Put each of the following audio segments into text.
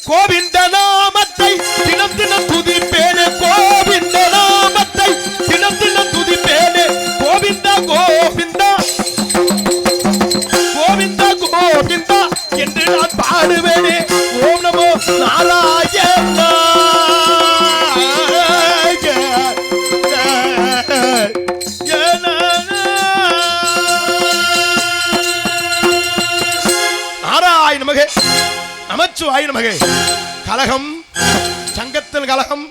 கோவிந்த நாமத்தை தினம் தினம் துதிப்பேனே கோவிந்த நாமத்தை தினம் தினம் துதிப்பேனே கோவிந்தா கோவிந்தா கோவிந்தா கோவிந்தா என்று நான் பாடுவேனே ஓம் நமோ நாராயணா நாராயண மகே நமச்சிவாய நமகே. கலகம் சங்கத்தில் கலகம்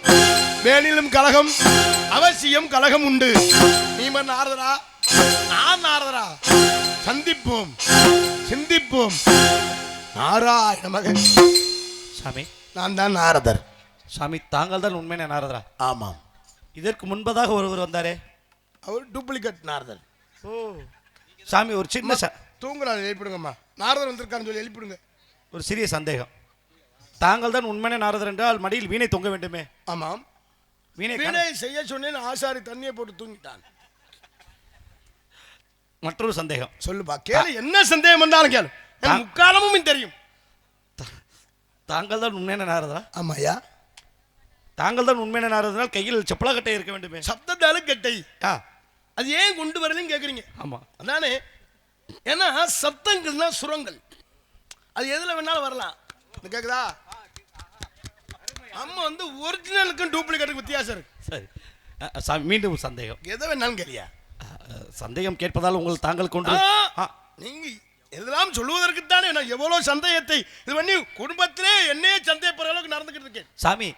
வேணிலும் கலகம் அவசியம் கலகம் உண்டு. நீமன் நாரதரா நான் நாரதரா சந்திப்போம் சிந்திப்போம். நாராயண மகே. சாமி நான் தான் நாரதர். சாமி தாங்கள் தான் உண்மையான நாரதரா? ஆமாம். இதற்கு முன்பதாக ஒருவர் வந்தாரே, அவர் டூப்ளிகேட் நாரதர். ஓ சாமி, ஒரு சின்ன தூங்குறாரு, எழுப்பிடுங்கம்மா. நாரதர் வந்திருக்காருன்னு சொல்லி எழுப்பிடுங்க. ஒரு சிறிய சந்தேகம். தாங்கள் தான் உண்மையான நாரதர் என்றால் மடியில் வீணை தொங்க வேண்டுமே? ஆமாம். வீணை செய்ய சொன்னேன், ஆசாரி தண்ணியை போட்டு தூங்கிட்டான். மற்றொரு சந்தேகம். சொல்லுப்பா, கேளு. என்ன சந்தேகம் வந்தாலும் கேளு, முக்காலமும் தெரியும். தாங்கள் தான் உண்மையான நாரதரா? ஆமாயா. தாங்கள் தான் உண்மையான நாரதனால் கையில் செப்பலா கட்டை இருக்க வேண்டுமே? சப்தத்தால கட்டை அது ஏன் கொண்டு வரலன்னு கேக்குறீங்க. ஆமா, அதானே. ஏன்னா சப்தங்கள்னா சுரங்கள், அது எதுல வேணாலும் வரலாம். கேக்குதா? அம்மா வந்து ஒரிஜினலுக்கும் டூப்ளிகேட்டுக்கு வித்தியாசம் இருக்கு. சரி சாமி, மீண்டும் சந்தேகம். எதை வேணாலும் கேளியா? சந்தேகம் கேட்பதால் உங்கள் தாங்கள் கொண்டு நீங்க எதெல்லாம் சொல்லுவதற்குத்தானே நான் எவ்வளவு சந்தேகத்தை இது பண்ணி குடும்பத்திலே என்னையே சந்தேகப்படுற அளவுக்கு நடந்துகிட்டு இருக்கேன். சாமி,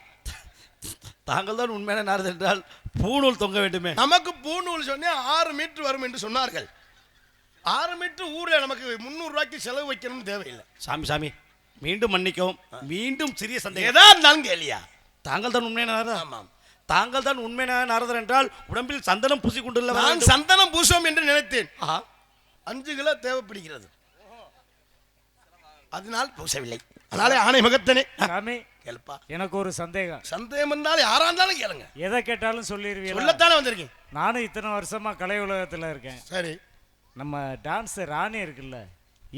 தாங்கள் தான் உண்மையான நாரதர் என்றால் பூநூல் தொங்க வேண்டுமே? நமக்கு பூநூல் சொன்னே 6 மீட்டர் வரும் என்று சொன்னார்கள். 6 மீட்டர் ஊர்ல நமக்கு 300 ரூபாய்க்கு செலவு வைக்கணும் தேவையில்லை. சாமி மீண்டும் மன்னிக்கவும். மீண்டும் சிறிய சந்தேகம். ஏதா இருந்தாலும் கேளியா? தாங்கள் தான் உண்மையான நாரதர்? ஆமாம். தாங்கள் தான் உண்மையான நாரதர் என்றால் உடம்பில் சந்தனம் பூசி கொண்டுள்ள? நான் சந்தனம் பூசுவோம் என்று நினைத்தேன். 5 கிலோ தேவைப்படுகிறது, அதனால் பூசவில்லை. அதனாலே ஆணை மகத்தனே. சாமி கேளுப்பா, எனக்கு ஒரு சந்தேகம். சந்தேகம் இருந்தாலும் யாரா இருந்தாலும் கேளுங்க. எதை கேட்டாலும் சொல்லிடுவீங்க. சொல்லத்தானே வந்திருக்கேன். நானும் இத்தனை வருஷமா கலை உலகத்தில் இருக்கேன். சரி, நம்ம டான்ஸ் ராணி இருக்குல்ல,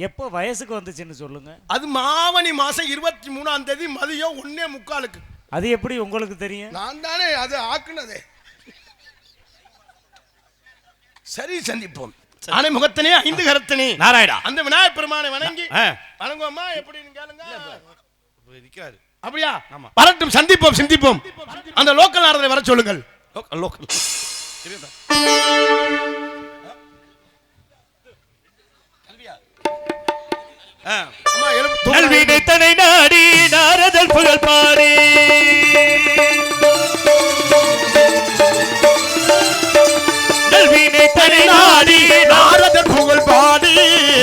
எப்போ வயசுக்கு வந்துச்சுன்னு சொல்லுங்க. அது மாவணி மாசம் 23ஆம் தேதி மதியம் 1:45. அது எப்படி உங்களுக்கு தெரியும்? நான் தானே அது ஆக்குனதே. சரி, சந்திப்போம். ஆனை முகத்தனே 5 கரத்தனே நாராயணா, அந்த விநாயகப் பெருமானை வணங்கி வணங்குவோமா? எப்படின்னு கேளுங்க. அப்படியா? வரட்டும், சந்திப்போம் சிந்திப்போம். அந்த லோக்கல் நாரதரை வர சொல்லுங்கள். லோக்கல் நல்வினைத்தனை நாடி நாரதர் புகழ் பாடி நல்வினைத்தனை நாடி நாரதர் புகழ் பாடி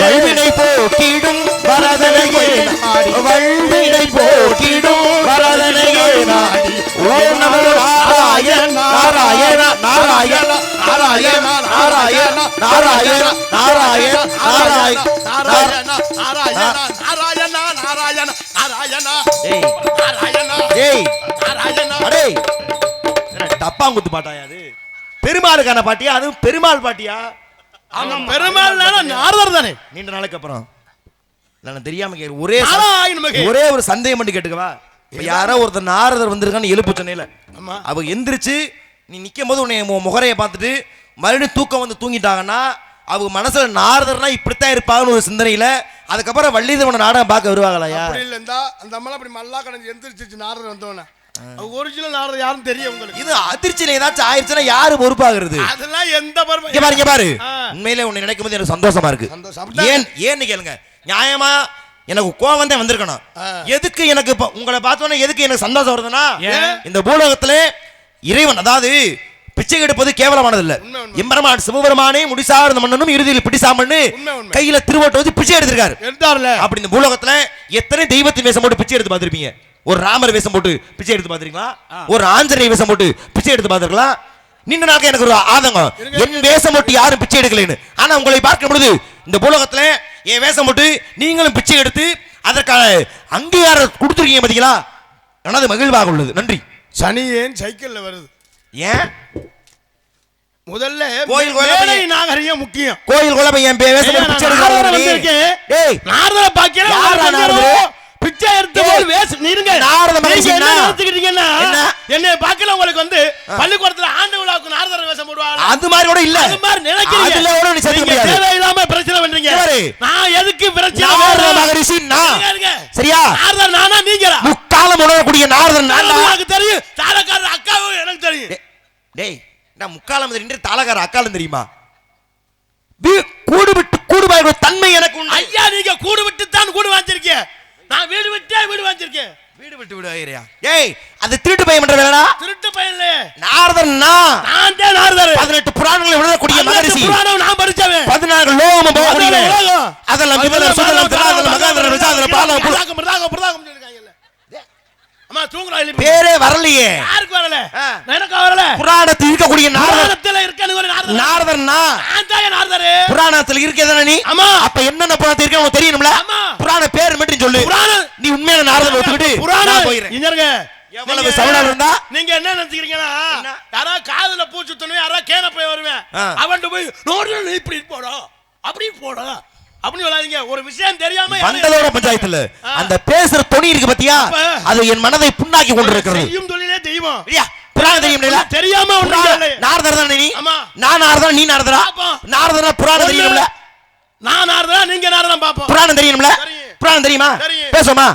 வல்வினை போக்கிடும் வரதனையே நாடி வல்வினை போக்கிடும் வரதனையே நாடி ஓம் நமோ நாராயண நாராயண நாராயண நாராயண நாராயண நாராயண நாராயண நாராயண நாராயண நாராயண நாராயண நாராயண நாராயண ஏய் நாராயண. அடே டப்பாங்குத்து பாட்டாயா அது? பெருமாளுக்கான பாட்டியா? அது பெருமாள் பாட்டியா? ஆமா, பெருமாள் நாரதர் தானே. நீண்ட நாளைக்கு அப்புறம் நான் தெரியாம ஒரே ஒரு சந்தேகம் பண்ணி கேட்டுக்கவா? இப்ப யாரோ ஒருத்தர் நாரதர் வந்திருக்கான்னு எழுப்பு சொன்னேல, அவ எந்திரிச்சு நீ நிக்கும் போது உன்னை முகரைய பார்த்துட்டு மறுபடியும் தூக்கம் வந்து தூங்கிட்டாங்கன்னா அவங்க மனசுல நாரதர்னா இப்படித்தான் இருப்பாங்கன்னு ஒரு சிந்தனையில அதுக்கப்புறம் வள்ளிதேவன நாடகம் பார்க்க வருவாங்களையா? அப்படி இல்ல, அந்த அம்மா அப்படி மல்லா கடந்து எந்திரிச்சு நாரதர் வந்தவன ஒரிஜினல் நாரதர் யாரும் தெரியும் உங்களுக்கு? இது அதிர்ச்சியில ஏதாச்சும் ஆயிடுச்சுன்னா யாரு பொறுப்பாகிறது? அதெல்லாம் எந்த பொறுப்பு? இங்க பாரு, உண்மையிலே உன்னை நினைக்கும் போது எனக்கு சந்தோஷமா இருக்கு. ஏன்னு கேளுங்க, நியாயமா எனக்கு கோவம் தான் வந்திருக்கணும். எதுக்கு எனக்கு உங்களை பார்த்தோன்னே எதுக்கு எனக்கு சந்தோஷம் வருதுன்னா, இந்த பூலோகத்துல இறைவன் அதாவது பிச்சை எடுப்பது கேவலமானது இல்ல. எம்பெருமான் சிவபெருமானே முடிசார்ந்த மன்னனும் இறுதியில் பிடிசாமன்னு கையில திருவோட்டை வச்சு பிச்சை எடுத்திருக்காரு. அப்படி இந்த பூலோகத்துல எத்தனை தெய்வத்தின் வேஷம் போட்டு பிச்சை எடுத்து பார்த்திருப்பீங்க? ஒரு ராமர் வேஷம் போட்டு பிச்சை எடுத்து பார்த்திருக்கீங்களா? ஒரு ஆஞ்சநேய வேஷம் போட்டு பிச்சை எடுத்து பார்த்திருக்கலாம்? நீண்ட நாட்கள் எனக்கு ஒரு ஆதங்கம், என் வேஷம் போட்டு யாரும் பிச்சை எடுக்கலன்னு. ஆனா உங்களை பார்க்கும் பொழுது இந்த பூலோகத்துல என் வேஷம் போட்டு நீங்களும் பிச்சை எடுத்து அதற்கான அங்கீகாரம் கொடுத்துருக்கீங்க பாத்தீங்களா? எனது மகிழ்வாக உள்ளது. நன்றி. சனி ஏன் சைக்கிள்ல வருது? ஏன் முதல்ல கோயில் கோயிலை நாகரிகம் முக்கியம். கோயில் கோயிலை என் வேஷம் போட்டு பிச்சை எடுக்கறேன். டேய் நாரதரை பாக்கல, யாரா நாரதர்? பிச்சை எடுத்து போய் வேஷம் நீங்க என்னைய பார்க்கல உங்களுக்கு வந்து பள்ளிக்கூடத்துல ஆண்டு விழாவுக்கு நாரதர் வேஷம் போடுவாங்க. அது மாதிரி கூட இல்ல. அது மாதிரி நினைக்கிறீங்க. அதுல கூட நீ சேர்க்க முடியாது. தேவையில்லாம பிரச்சனை பண்றீங்க. நான் எதுக்கு பிரச்சனை? நாரத மகரிஷி நான். சரியா? நாரதர் நானா நீங்களா? முக்காலம் உணரக்கூடிய நாரதர் நான். எனக்கு தெரியும். தாளக்காரர் அக்காவும் எனக்கு தெரியும். டேய் நான் முக்காலம் தெரியும். தாளக்காரர் அக்காலும் தெரியுமா? கூடு விட்டு கூடு வாங்குற தன்மை எனக்கு உண்டு. ஐயா நீங்க கூடு விட்டு தான் கூடு வாங்கிருக்கீங்க. நான் வீடு விட்டே வீடு வாங்கிருக்கேன். வீடு விட்டு வீடு வாங்கிறியா? ஏய் அது திருட்டு பையன் பண்ற வேலைடா. திருட்டு பையன் இல்ல. நாரதர் நான் தான் நாரதர். 18 புராணங்களை விளக்கக்கூடிய மகரிஷி. புராணம் நான் படிச்சவன். 14 லோகம் போகக்கூடிய. அதெல்லாம் விதல சுதலம் திராதல மகாதர விசாதல பாலம் பிரதாகம் சொல்லிருக்காங்கல்ல. அம்மா தூங்குறா இல்ல. பேரே வரலையே. யாருக்கு வரல? எனக்கு வரல. புராணத்தில் இருக்கக்கூடிய நாரதர். புராணத்துல இருக்க ஒரு நாரதர். நாரதர் நான் தான் நாரதர். புராணத்தில் இருக்கேதானே நீ? ஆமா. அப்ப என்னென்ன புராணத்தில் இருக்கு உனக்கு தெரியணும்ல? புராண பேர் மட்டும் சொல்லு. புராணம் நீ உண்மையான நாரதர் ஒத்துக்கிட்டு புராணம் போயிரேன். இங்கங்க எவ்வளவு சவுடா இருந்தா நீங்க என்ன நினைச்சுக்கிறீங்கன்னா யாரா காதுல பூ சுத்தணும் யாரா கேன போய் வருவேன் அவன்ட்டு போய் நோடு இப்படி போடா அப்படி போடா அப்படி சொல்லாதீங்க. ஒரு விஷயம் தெரியாம வந்ததோட பஞ்சாயத்துல அந்த பேசுற தொனி இருக்கு பாத்தியா? அது என் மனதை புண்ணாக்கி கொண்டிருக்கிறது. செய்யும் தொழிலே தெய்வம். புராணம் தெரியும்ல? தெரியாம ஒண்ணு நாரதர் தானே நீ? ஆமா. நான் நாரதர் நீ நாரதரா? நாரதரா புராணம் தெரியும்ல? நான் நாரதரா நீங்க நாரதம் பாப்போம். புராணம் தெரியும்ல? புராணம் தெரியுமா? பேசுமா?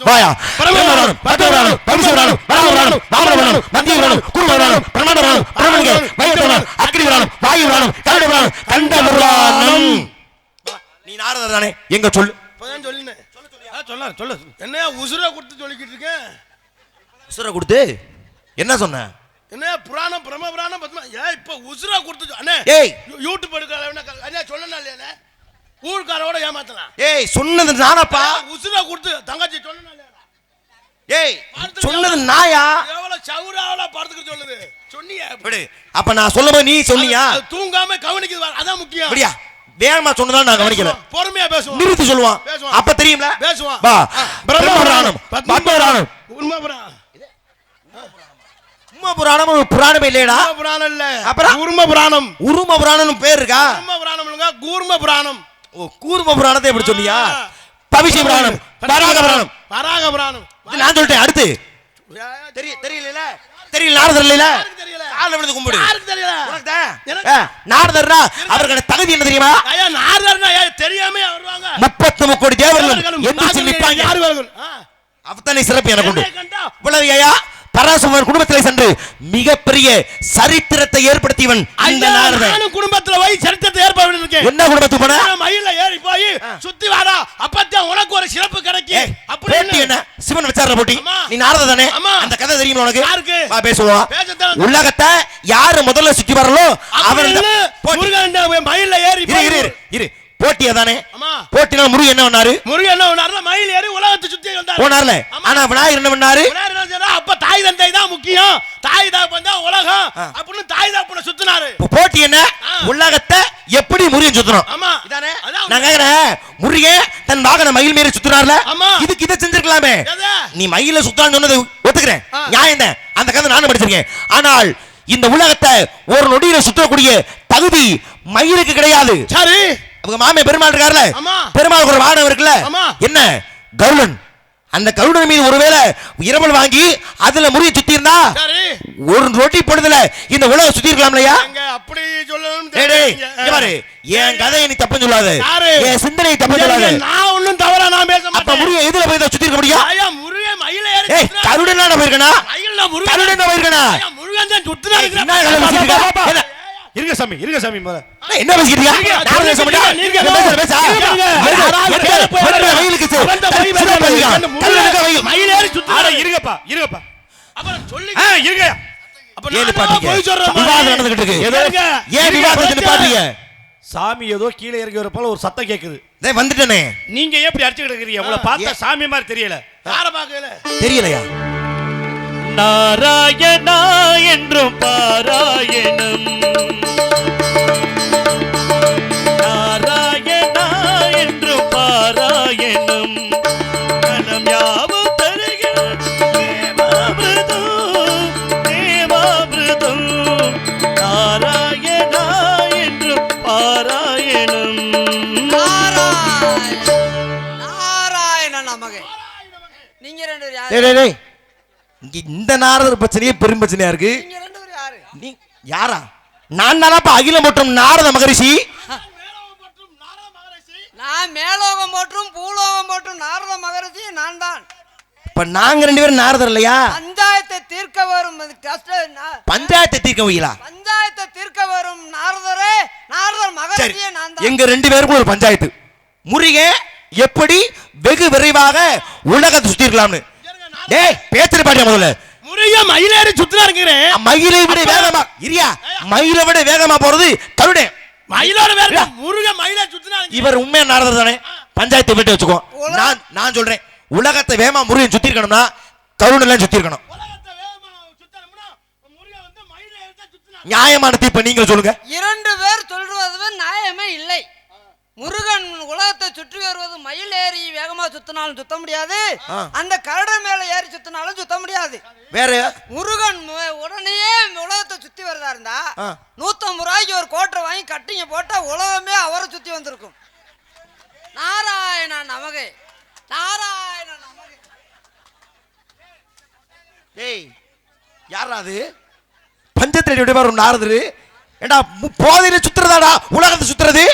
வாயா. பரமபுராணம், பத்மபுராணம், பவிஷ்யபுராணம், வராகபுராணம், வாமனபுராணம், மத்தியபுராணம், குருபுராணம், பிரமாண்டபுராணம், பிரமணிகை, வையபுராணம், அக்னிபுராணம், வாயுபுராணம், கருடபுராணம், கண்டபுராணம். நீ நாரதர் தானே? எங்க சொல்லு. இப்பதான் சொல்லினேன். சொல்லு. என்ன உசுரை கொடுத்து சொல்லிக்கிட்டு இருக்கேன்? உசுரை கொடுத்து என்ன சொன்ன? என்ன புராணம் பிரம்மபுராணம் பத்மா இப்ப உசுரை கொடுத்து அண்ணே ஏய் யூடியூப் எடுக்கல சொல்லணும் இல்லையா? ஊர்காரோட ஏமாத்தலாம். ஏய் சொன்னது நானப்பா. உசுரை கொடுத்து தங்கச்சி சொல்லணும் இல்லையா? ஏய் சொன்னது நாயா? எவ்வளவு சவுராவல பார்த்துக்கிட்டு சொல்லுது சொன்னியா? அப்ப நான் சொல்லும்போது நீ சொன்னியா? தூங்காம கவனிக்குது அதான் முக்கியம். அப்படியா? வேகமா சொன்னதா நான் கவனிக்கல. பொறுமையா பேசுவோம். நிறுத்தி சொல்லுவான். அப்ப தெரியும்ல? பேசுவான். வா. பிரம்மபுராணம், பத்மபுராணம், உண்மபுராணம். உம்மபுராணம் ஒரு புராணமே இல்லையடா? புராணம் இல்ல. அப்புறம் உருமபுராணம். உருமபுராணம் பேர் இருக்கா? உருமபுராணம் இல்லங்க கூர்மபுராணம். ஓ கூர்மபுராணத்தை எப்படி சொன்னியா? பவிஷ்யபுராணம், வராகபுராணம். வராகபுராணம். நான் சொல்லிட்டேன். அடுத்து தெரியல தெரியல நாரதர் இல்ல கால்ல விழுந்து கும்பிடு. யாருக்கு தெரியல? உனக்கு தான். நாரதர்னா அவர்களோட தகுதி என்ன தெரியுமா? ஐயா நாரதர்னா தெரியாம வருவாங்க. 33 கோடி தேவர்களும் எந்திரிச்சு நிப்பாங்க. யார் வருவாங்க? அவதானே சிறப்பு எனக்கு உண்டு. இவ்வளவு ஐயா பராசமர் குடும்பத்திலே சென்று மிகப்பெரிய சரித்திரத்தை ஏற்படுத்தியவன் இந்த நாரதன். நானும் குடும்பத்துல போய் சரித்திரத்தை ஏற்படுத்தி இருக்கேன். என்ன குடும்பத்துக்கு போன? மயில்ல ஏறி போய் சுத்தி வாடா அப்பதான் உனக்கு ஒரு சிறப்பு கிடைக்கும். அப்படி என்ன சிவன் விசாரணை போட்டி? நீ நாரதன் தானே? அந்த கதை தெரியுமா உனக்கு? யாருக்கு? வா பேசுவோம். உலகத்தை யாரு முதல்ல சுத்தி வரலோ அவன் முருகன் மயில்ல ஏறி இரு போட்டியா தானே? போட்டினா முருகன் என்ன பண்ணாரு? முருகன் என்ன பண்ணாரு? மயில் ஏறி உலகத்தை சுத்தி வந்தாரு. போனார்ல. ஆனா விநாயகர் என்ன பண்ணாரு? அப்ப தாய் தந்தை தான் முக்கியம். தாய் தகப்பன் தான் உலகம் அப்படின்னு தாய் தகப்பனை சுத்தினாரு. போட்டி என்ன? உலகத்தை எப்படி முருகன் சுத்தணும்? ஆமா இதானே நான் கேக்குறேன். முருகன் தன் வாகன மயில் மேல சுத்துறார்ல, இதுக்கு இத செஞ்சிருக்கலாமே. நீ மயில சுத்தான்னு சொன்னது ஒத்துக்கிறேன், நியாயம் தான். அந்த கதை நானும் படிச்சிருக்கேன். ஆனால் இந்த உலகத்தை ஒரு நொடியில சுத்தக்கூடிய தகுதி மயிலுக்கு கிடையாது. சரி அவங்க மாமே பெருமாள் இருக்காருல, பெருமாள் ஒரு வாகனம் இருக்குல்ல, என்ன கருடன். அந்த கருடன் மீது ஒருவேளை இரவல் வாங்கி அதுல முறிய சுத்தி இருந்தா ஒரு ரொட்டி பொழுதுல இந்த உலகம் சுத்தி இருக்கலாம் இல்லையா? அப்படி சொல்லணும். என் கதையை நீ தப்பு சொல்லாத, என் சிந்தனையை தப்பு சொல்லாத. நான் ஒண்ணும் தவறா நான் பேச மாட்டேன். அப்ப முறிய எதுல போய் சுத்தி இருக்க முடியும்? ஐயா முருகன் மயில ஏறி கருடனா போயிருக்கனா? மயில்ல முருகன் கருடனா போயிருக்கனா? முருகன் தான் சுத்துறாரு. என்ன கதை பேசிட்டு இருங்க சாமி முதல்ல என்ன பேசிக்கிறீங்க? நான் பேச மாட்டேன். நீங்க பேச மயில் ஏறி சுத்துறாரு. இருங்கப்பா அப்புறம் சொல்லி இருங்க. அப்ப நான் போய் சொல்றேன். விவாதம் நடந்துகிட்டு இருக்கு. ஏன் விவாதத்தை நிப்பாட்டீங்க? சாமி ஏதோ கீழே இறங்கி வரப்போல ஒரு சத்தம் கேக்குது. வந்துட்டேனே. நீங்க எப்படி அடிச்சுக்கிட்டு இருக்கீங்க? உங்களை பார்த்தா சாமி மாதிரி தெரியல. யார பார்க்கல? தெரியலையா? நாராயணா என்றும் பாராயணம், நாராயணா என்றும் பாராயணம், மனம் யாவும் தருகிறோம் தேவாமிருதம், நாராயணா என்றும் பாராயணம். நாராயண நமக. நீங்க ரெண்டு இங்க இந்த நாரதர் பிரச்சனையே பெரும் பிரச்சனையா இருக்கு. நீங்க ரெண்டு பேரும் யாரு? நீ யாரா? நான் தானப்பா அகிலம் மற்றும் நாரத மகரிஷி. நான் மேலோகம் மற்றும் பூலோகம் மற்றும் நாரத மகரிஷி நான் தான். இப்ப நாங்க ரெண்டு பேரும் நாரதர் இல்லையா? பஞ்சாயத்தை தீர்க்க வரும் பஞ்சாயத்தை தீர்க்க வைக்கலா? பஞ்சாயத்தை தீர்க்க வரும் நாரதரே, நாரதர் மகரிஷியே நான் தான். எங்க ரெண்டு பேருக்கும் ஒரு பஞ்சாயத்து. முருகன் எப்படி வெகு விரைவாக உலகத்தை சுத்தி இருக்கலாம்னு. டேய் பேச்சுற பாட்டியா முதல்ல. முருகன் மயிலேறி சுத்தினா இருக்கிறேன். மயிலை விட வேகமா இரியா. மயிலை விட வேகமா போறது கருடே. மயிலோட வேற முருகன் மயிலை சுத்தினா. இவர் உண்மையா நாரதர் தானே? பஞ்சாயத்தை விட்டு வச்சுக்கோ. நான் சொல்றேன் உலகத்தை வேகமா முருகன் சுத்தி இருக்கணும்னா கருடன் சுத்தி இருக்கணும். நியாயமான தீர்ப்பு நீங்க சொல்லுங்க. இரண்டு பேர் சொல்றது நியாயமே இல்லை. முருகன் உலகத்தை சுற்றி வருவது மயில் ஏறி வேகமா சுத்தினாலும் சுத்த முடியாது, அந்த கரடு மேல ஏறி சுத்தினாலும் சுத்த முடியாது. வேற முருகன் உடனேயே உலகத்தை சுத்தி வரதா இருந்தா 150 ரூபாய்க்கு ஒரு கோட்டை வாங்கி கட்டிங்க போட்டா உலகமே அவரை சுத்தி வந்திருக்கும். நாராயண நமகே, நாராயண நமகே. ஏய் யாரா அது? பஞ்சத்தில் எப்படி வரும் நாரதரு? ஏண்டா போதையில சுத்துறதாடா உலகத்தை சுத்துறது?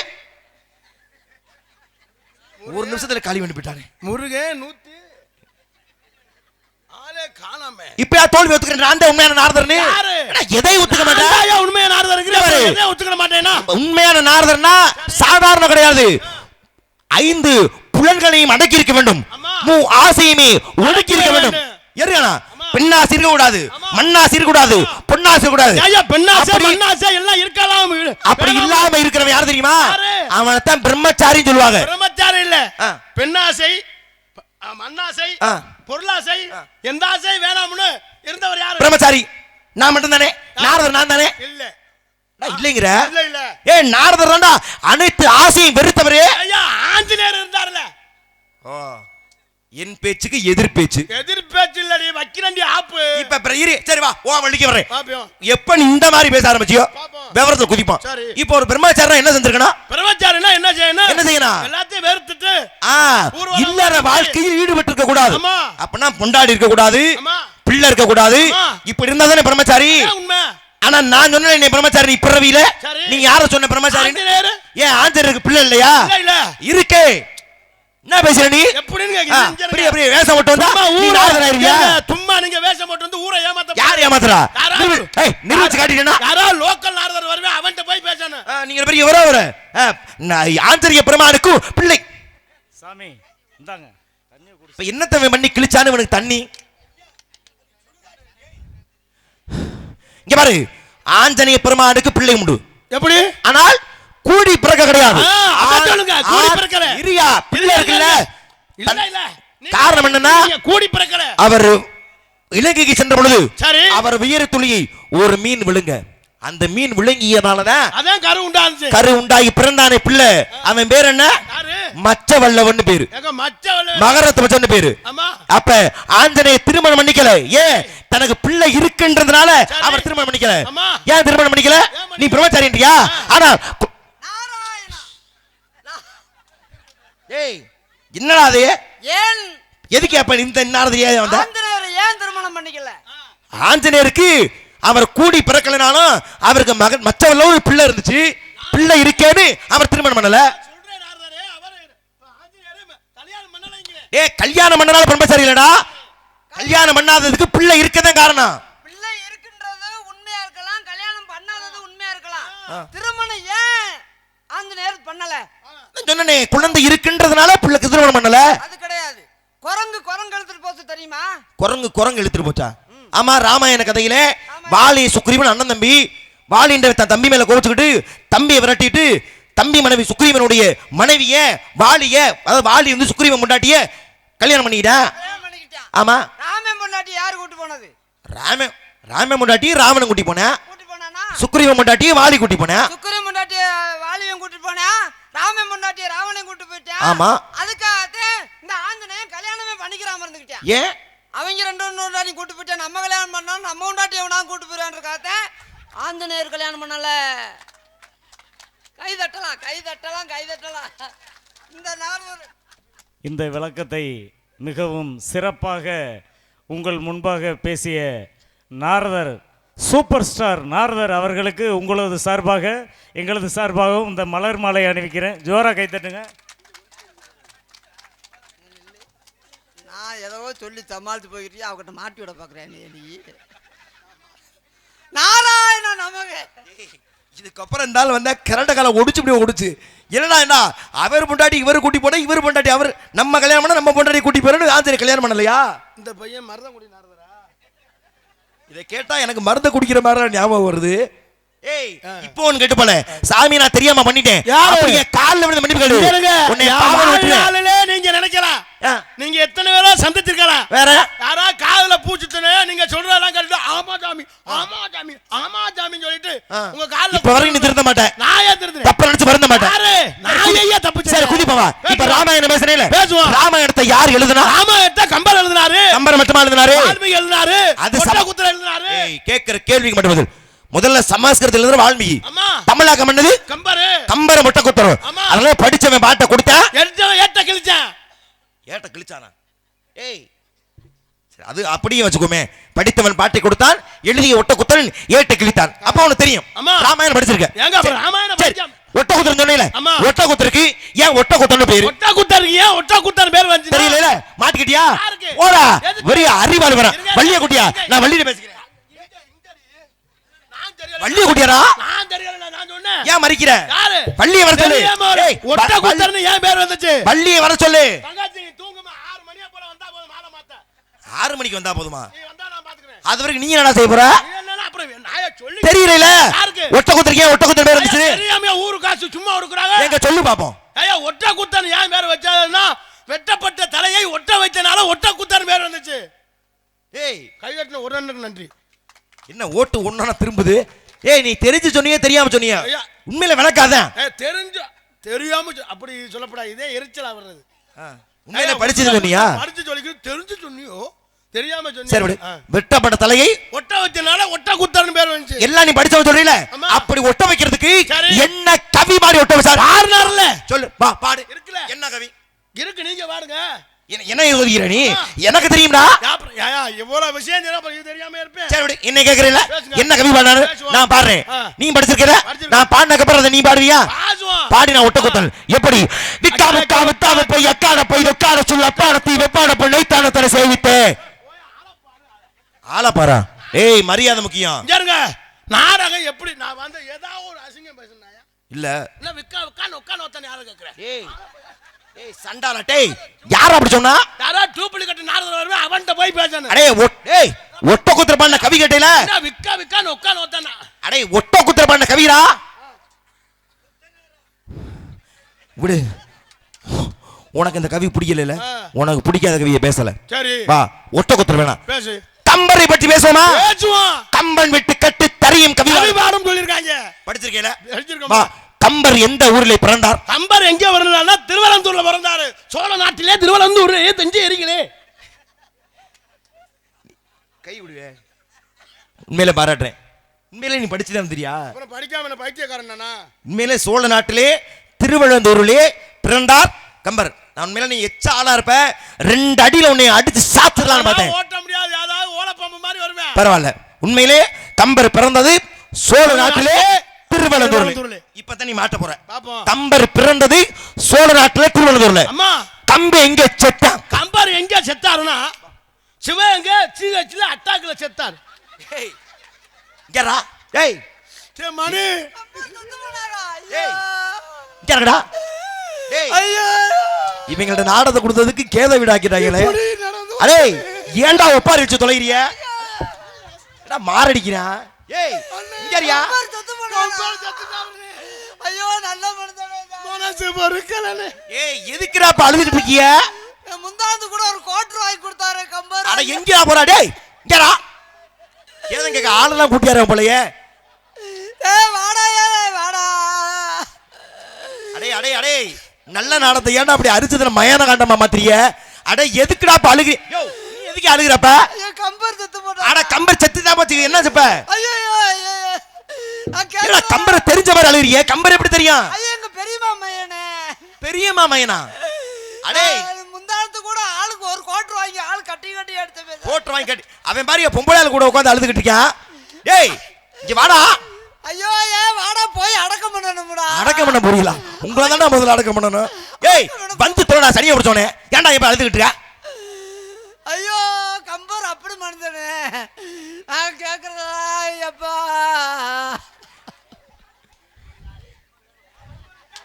ஒரு நிமிஷத்துல காலி பண்ணி போயிட்டானே முருகன் 100 ஆளே காணாம. இப்ப தோல்வி ஒத்துக்கிறேன். நான் தான் உண்மையான நாரதர்னு. எதை ஒத்துக்க மாட்டேன்? உண்மையான நாரதர் எதை ஒத்துக்க மாட்டேனா? உண்மையான நாரதர்னா சாதாரண கிடையாது. 5 புலன்களையும் அடக்கி இருக்க வேண்டும். ஆசையுமே ஒடுக்கி இருக்க வேண்டும். எருகனா பெண்ணாசி இருக்க கூடாது, மண்ணாசி இருக்க கூடாது, பொன்னாசி இருக்க கூடாது. ஐயா பெண்ணாசி மண்ணாசி எல்லாம் இருக்கலாம். அப்படி இல்லாம இருக்கிறவன் யார் தெரியுமா? அவனைத்தான் பிரம்மச்சாரின்னு சொல்லுவாங்க. பிரம்மச்சாரி இல்ல, பெண்ணாசை, மண்ணாசை, பொருளாசை, எந்த ஆசை வேணாம்னு இருந்தவர் யாரு? பிரம்மச்சாரி. நான் மட்டும் தானே நாரதர்? நான் தானே இல்ல இல்லைங்கிற? இல்ல இல்ல. ஏ நாரதர் தான்டா அனைத்து ஆசையும் வெறுத்தவரே. ஐயா ஆஞ்சநேயர் இருந்தார்ல. என் பேச்சுக்கு எதிர் பேச்சு. எதிர் பேச்சு இல்லடி வக்கிரண்டி ஆப்பு. இப்ப இரு சரி வா ஓ வள்ளிக்கு வரேன். பாப்போம் எப்ப நீ இந்த மாதிரி பேச ஆரம்பிச்சியோ விவரத்தை குதிப்பான். இப்போ ஒரு பிரம்மச்சாரி என்ன செஞ்சிருக்கணும்? பிரம்மச்சாரினா என்ன செய்யணும்? என்ன செய்யணும்? எல்லாத்தையும் வெறுத்துட்டு இல்லற வாழ்க்கையில் ஈடுபட்டு இருக்க கூடாது. அப்பனா பொண்டாடி இருக்க கூடாது, பிள்ளை இருக்க கூடாது. இப்படி இருந்தா தானே பிரம்மச்சாரி. உண்மை. ஆனா நான் சொன்ன நீ பிரம்மச்சாரி பிறவியில நீ யார சொன்ன பிரம்மச்சாரி? ஏன் ஆஞ்சருக்கு பிள்ளை இல்லையா? இல்ல இருக்கே. என்ன பேசுற நீ? எப்படின்னு கேக்குறீங்க? அப்படியே அப்படியே வேஷம் போட்டு வந்தா நீ நாரதர் ஆயிருவியா? சும்மா நீங்க வேஷம் போட்டு வந்து ஊரை ஏமாத்த. யார் ஏமாத்துறா? ஏய் நிரூபிச்சு காட்டிட்டேனா? யாரோ லோக்கல் நாரதர் வருவே அவன்ட்ட போய் பேசணும். நீங்க பெரிய எவரோ வர ஆஞ்சரிய பெருமானுக்கு பிள்ளை. சாமி இந்தாங்க தண்ணி குடி. இப்ப என்னத்த பண்ணி கிழிச்சானு இவனுக்கு தண்ணி. இங்க பாரு ஆஞ்சநேய பெருமானுக்கு பிள்ளை உண்டு. எப்படி? ஆனால் கூடி பிறக்க கிடையாது. சொல்லுங்க கூடி பிறக்கல. இரியா பிள்ளை இருக்குல்ல. இல்ல இல்ல. காரணம் என்னன்னா கூடி பிறக்கல. அவர் இலங்கைக்கு சென்ற பொழுது சரி அவர் வியர் துளியை ஒரு மீன் விழுங்க. அந்த மீன் விழுங்கியதாலதான் அதான் கரு உண்டாச்சு. கரு உண்டாகி பிறந்தானே பிள்ளை. அவன் பேர் என்ன? மச்சவல்லவன் பேரு. மகரத்து மச்சவன் பேரு. அப்ப ஆஞ்சநேய திருமணம் பண்ணிக்கல. ஏன்? தனக்கு பிள்ளை இருக்குன்றதுனால அவர் திருமணம் பண்ணிக்கல. ஏன் திருமணம் பண்ணிக்கல? நீ பிரம்மச்சாரியா? ஆனா ஏய் என்னடா அது? ஏன் எதுக்கு அப்ப இந்த நாரதர் ஏன் வந்தா? ஆஞ்சநேயர் ஏன் திருமணம் பண்ணிக்கல? ஆஞ்சநேயருக்கு அவர் கூடி பிறக்கலனாலும் அவருக்கு மகன் மச்சவல்ல ஒரு பிள்ளை இருந்துச்சு. பிள்ளை இருக்கேன்னு அவர் திருமணம் பண்ணல. ஏ கல்யாணம் பண்ணனால பிரம்மச்சாரி இல்லடா. கல்யாணம் பண்ணாததுக்கு பிள்ளை இருக்கதான் காரணம். பிள்ளை இருக்குன்றது உண்மையா இருக்கலாம், கல்யாணம் பண்ணாதது உண்மையா இருக்கலாம். திருமணம் ஏன் ஆஞ்சநேயர் பண்ணல? சொன்னனே குழந்தை இருக்குன்றதுனால பிள்ளைக்கு திருமணம் பண்ணல. அது கிடையாது. குரங்கு இழுத்துட்டு போச்சு தெரியுமா? குரங்கு இழுத்துட்டு போச்சா? ஆமா ராமாயண கதையில வாலி சுக்ரீவன் அண்ணன் தம்பி. வாலின்ற தன் தம்பி மேல கோவிச்சுக்கிட்டு தம்பியை விரட்டிட்டு தம்பி மனைவி சுக்ரீவனுடைய மனைவிய வாலிய அதாவது வாலி வந்து சுக்ரீவன் முண்டாட்டிய கல்யாணம் பண்ணிக்கிட்டான். ஆமா ராமன் முண்டாட்டி யாரு கூட்டி போனது? ராமன் முண்டாட்டி ராவணன் கூட்டி போனா. சுக்ரீவன் முண்டாட்டி வாலி கூட்டி போனா. சுக்ரீவன் முண்டாட்டி வாலியும் கூட்டி போனா. ராமன் முண்டாட்டி ராவணன் கூட்டி போயிட்டான். ஆமா அதுக்காக இந்த ஆஞ்சநேயன் கல்யாணமே பண்ணிக்கிறாம இருந்துக்கிட்டான். ஏன்? அவங்க ரெண்டு முண்டாட்டி கூட்டி போயிட்டா நம்ம கல்யாணம் பண்ணோம், நம்ம முண்டாட்டி எவனா கூட்டி போயிடான்றக்காக ஆஞ்சநேயர் கல்யாணம் பண்ணல. கை தட்டலாம் கை தட்டலாம் கை தட்டலாம். இந்த நார்மல் இந்த விளக்கத்தை மிகவும் சிறப்பாக உங்கள் முன்பாக பேசிய நாரதர் சூப்பர் ஸ்டார் நாரதர் அவர்களுக்கு உங்களது சார்பாக எங்களது சார்பாகவும் இந்த மலர் மாலை அணிவிக்கிறேன். ஜோரா கைத்தட்டுங்க. நான் ஏதோ சொல்லி சமாளித்து போய்கிறியா அவகிட்ட மாட்டி விட பார்க்குறேன் நீ. நாராயண நமக. இதுக்கப்புறம் இருந்தாலும் வந்தா கரண்ட காலம் ஒடிச்சு என்னடா என்ன அவர் பொண்டாட்டி இவர் கூட்டி போனா இவர் பொண்டாட்டி அவர் நம்ம கல்யாணம் பண்ணா நம்ம பொண்டாட்டி கூட்டி போறோம். ஆஞ்சரி கல்யாணம் பண்ணலையா? இந்த பையன் மருதம் குடி நாரதரா? இதை கேட்டா எனக்கு மருந்த குடிக்கிற மாதிரி ஞாபகம் வருது. ஏய் இப்போ ஒன்னு கேட்டு போல சாமி நான் தெரியாம பண்ணிட்டேன். அப்படியே கால்ல விழுந்து மன்னிப்பு கேளு. உன்னை பாவம் வாழ்நாளிலே நீங்க நினைக்கலாம் நீங்க எத்தனை பேரோ சந்திச்சிருக்கலாம். வேற யாரா காதுல பூச்சுத்தனே நீங்க சொல்றதெல்லாம் கேட்டு ஆமா சாமி ஆமா சாமி ஆமா சாமின்னு சொல்லிட்டு உங்க கால்ல இப்ப வரைக்கும் நீ திருந்த மாட்டேன். நான் ஏன் திருந்தேன்? தப்பு நினைச்சு வருந்த மாட்டேன். யாரு நான் ஐயா தப்பு சரி குதிப்பவா. இப்ப ராமாயணம் பேசுறேல பேசுவோம். ராமாயணத்தை யார் எழுதுனா? ராமாயணத்தை கம்பர் எழுதினாரு. கம்பர் மட்டுமா எழுதினாரு? வால்மீகி எழுதினாரு. அது ஒட்டக்குத்தர் எழுதினாரு. ஏய் கேக்குற கேள்விக்கு மட்டும் பதில். முதல்ல சமஸ்கிருதத்துல எழுதுற வால்மீகி. ஆமா. தமிழாக்கம் பண்ணது கம்பர். கம்பர் முட்டக்குத்தர். அதனால படிச்சவன் பாட்டை கொடுத்தா ஏட்ட கிழிச்சான். ஏட்ட கிழிச்சானா? ஏய் சரி அது அப்படியே வச்சுக்கோமே. படித்தவன் பாட்டை கொடுத்தான் எழுதிய ஒட்டக்குத்தரன் ஏட்ட கிழித்தான். அப்ப அவனுக்கு தெரியும். ராமாயணம் படிச்சிருக்க. ஏங்க அப்ப ராமாயணம் படிச்சா ஒட்டக்குத்தரன் சொன்னீல ஒட்டக்குத்தருக்கு ஏன் ஒட்டக்குத்தரன் பேரு? ஒட்டக்குத்தருக்கு ஏன் ஒட்டக்குத்தரன் பேர் வந்து தெரியல. மாட்டிக்கிட்டியா? ஓடா வெறிய அறிவாளி வர வள்ளிய குட்டியா. நான் வள்ளிய பேசிக்கிறேன். வள்ளிய குட்டியாடா? நான் தெரியல நான் சொன்னேன். ஏன் மறிக்கிற? யாரு? வள்ளிய வர சொல்லு. ஏய் ஒட்டக்குத்தரன் ஏன் பேர் வந்துச்சு? வள்ளிய வர சொல்லு. தங்கச்சி நீ தூங்குமா 6 மணியா போல வந்தா போதும் மாலை மாத்த. 6 மணிக்கு வந்தா போதுமா? நீ வந்தா நான் பாத்துக்கறேன். அது வரைக்கும் நீ என்னடா செய்ய போற? நீ என்னடா அப்புறம் நாய சொல்லி தெரியல. ஒட்டக்குத்தருக்கு ஏன் ஒட்டக்குத்தர் பேர் வந்துச்சு? தெரியாம ஊரு காசு சும்மா கொடுக்குறாங்க. எங்க சொல்லு பாப்போம். ஐயா ஒட்டக்குத்தரன் ஏன் பேர் வச்சாங்கன்னா வெட்டப்பட்ட தலையை ஒட்ட வைத்தனால ஒட்டக்குத்தரன் பேர் வந்துச்சு. ஏய் கை கட்டின ஒரு அண்ணனுக்கு நன்றி. என்ன ஓட்டு ஒண்ணா திரும்புது? ஏய் நீ தெரிஞ்சு சொன்னியே தெரியாம சொன்னியா? உண்மையில விளக்காத. தெரிஞ்சு தெரியாம அப்படி சொல்லப்படாது. இதே எரிச்சலா வர்றது. உண்மையில படிச்சது சொன்னியா? படிச்சு சொல்லிக்கு தெரிஞ்சு சொன்னியோ தெரியாம சொன்னியோ? சரி வெட்டப்பட்ட தலையை ஒட்ட வச்சனால ஒட்டக்குத்தரன் பேர் வந்துச்சு. எல்லாம் நீ படிச்சவ சொல்றீல. அப்படி ஒட்ட வைக்கிறதுக்கு என்ன கவி மாதிரி ஒட்ட வச்சாரு? ஆறுனார்ல சொல்லு பாடு. இருக்குல என்ன கவி இருக்கு? நீங்க பாருங்க. என்ன யோசிக்கிற நீ? எனக்கு தெரியும்டா. இவ்வளவு விஷயம் தெரியாம இருப்பேன். சரி என்ன கேக்குறீல? என்ன கவி பாடுறாரு? நான் பாடுறேன். நீ படிச்சிருக்கிற? நான் பாடினதுக்கு அப்புறம் நீ பாடுவியா? பாடி நான் ஒட்டக்குத்தல் எப்படி விக்கா விக்கா வித்தாவ போய் அக்காட போய் உட்கார சொல்ல அப்பாட தீ வெப்பாட போய் நைத்தான தர சேவித்தே ஆள பாரா. ஏய் மரியாதை முக்கியம். இருங்க நாடகம் எப்படி நான் வந்து ஏதாவது ஒரு அசிங்கம் பேசுனாயா? இல்ல என்ன விக்கா விக்கான்னு உட்கார்ந்து ஒருத்தன் யாரை கேக்குறேன்? ஏய் சண்டால டேய் யார் அப்படி சொன்னா? யாரா டூப்ளிகேட் நாரதர் வருவே அவன்ட்ட போய் பேசணும். அடே ஏய் ஒட்டக்குத்தர் பண்ண கவி கேட்டேல? என்ன விக்கா விக்கான்னு உட்கார்ந்து ஒருத்தனா? அடே ஒட்டக்குத்தர் பண்ண கவிடா. விடு உனக்கு இந்த கவி பிடிக்கல. உனக்கு பிடிக்காத கவியை பேசல. சரி வா ஒட்டக்குத்தர் வேணாம் பேசு. கம்பரை பற்றி பேசுவோமா? பேசுவோம். கம்பன் விட்டு கட்டு தரியும் கவி பாடும் சொல்லிருக்காங்க. படிச்சிருக்கேல? படிச்சிருக்கோமா? கம்பர் எந்த ஊரிலே பிறந்தார்? கம்பர் எங்க பிறந்தார்னா திருவலந்தூர்ல பிறந்தாரு. சோழ நாட்டிலே திருவலந்தூர் தஞ்சை ஏரிகளே. கை விடுவே. உண்மையில பாராட்டுறேன். உண்மையிலே நீ படிச்சுதான் தெரியா? அப்புறம் படிக்காம என்ன பைத்தியக்காரனா? உண்மையிலே சோழ நாட்டிலே திருவலந்தூரிலே பிறந்தார் கம்பர். நான் உண்மையில நீ எச்ச ஆளா இருப்ப. 2 அடியில உன்னை அடிச்சு சாத்துடலாம்னு பார்த்தேன். ஓட்ட முடியாது. யாராவது ஓலப்பாம்பு மாதிரி வருவேன். பரவாயில்ல. உண்மையிலே கம்பர் பிறந்தது சோழ நாட்டிலே திருவலந்தூர்ல. இப்பதான் நீ மாட்ட போற. கம்பர் பிறந்தது சோழ நாட்டிலே திருவலந்தூர்ல. அம்மா கம்பு எங்க செத்தான்? கம்பர் எங்க செத்தாருன்னா சிவகங்கை சிஹெச்ல அட்டாக்ல செத்தார். ஏய் இங்கடா. ஏய் மணி ஏய் இங்கடா. ஐயோ இவங்கள்ட்ட நாடகத்தை கொடுத்ததுக்கு கேத வீடாக்கிட்டாங்களே. அடே ஏன்டா ஒப்பாரி வச்சு தொலைகிறிய? என்னடா மாரடிக்கிறான்? ஏய் இங்கறியா? ஐயோ நல்ல மனசு பொறுக்கலனே. ஏய் எதுக்குடா இப்ப அழுதுட்டு இருக்கிய? முந்தாந்து கூட ஒரு கோட்டர் வாங்கி கொடுத்தாரு கம்பர். அட எங்கடா போறா? டேய் இங்கடா. ஏதங்க கேக்க ஆளெல்லாம் கூட்டியாரே போலயே. ஏய் வாடா வாடா. அடே அடே அடே நல்ல நாடத்தை ஏன்டா அப்படி அரிச்சதுல மயான காண்டமா மாத்திரிய? அட எதுக்குடா இப்ப அழுகு? யோ நீ எதுக்கு அழுகுறப்ப? ஐயோ கம்பர் செத்து போடா. அட கம்பர் செத்து தான் போச்சு. என்ன செப்ப? ஐயோ நான் கேக்குற கம்பரை தெரிஞ்ச மாதிரி அழுகுறியே. கம்பர் எப்படி தெரியும்? ஐயோ எங்க பெரியம்மா மயனே. பெரியம்மா மயனா? அடே முந்தானத்து கூட ஆளுக்கு ஒரு கோட்டர் வாங்கி ஆள் கட்டி கட்டி எடுத்து கோட்டை வாங்கி கட்டி அவன் பாரு பொம்பளையால கூட உட்காந்து அழுதுகிட்டு இருக்கான். டேய் இங்க வாடா. ஐயோ ஏன் வாடா போய் அடக்கம் பண்ணணும்டா. அடக்கம் பண்ண முடியல. உங்களை தான்டா முதல்ல அடக்கம் பண்ணணும். ஏய் வந்து தோடா சனியை பிடிச்சோனே ஏன்டா இப்ப அழுதுகிட்டு இருக்க? ஐயோ கம்பர் அப்படி மனுதனே நான் கேக்குறதா ஐயப்பா.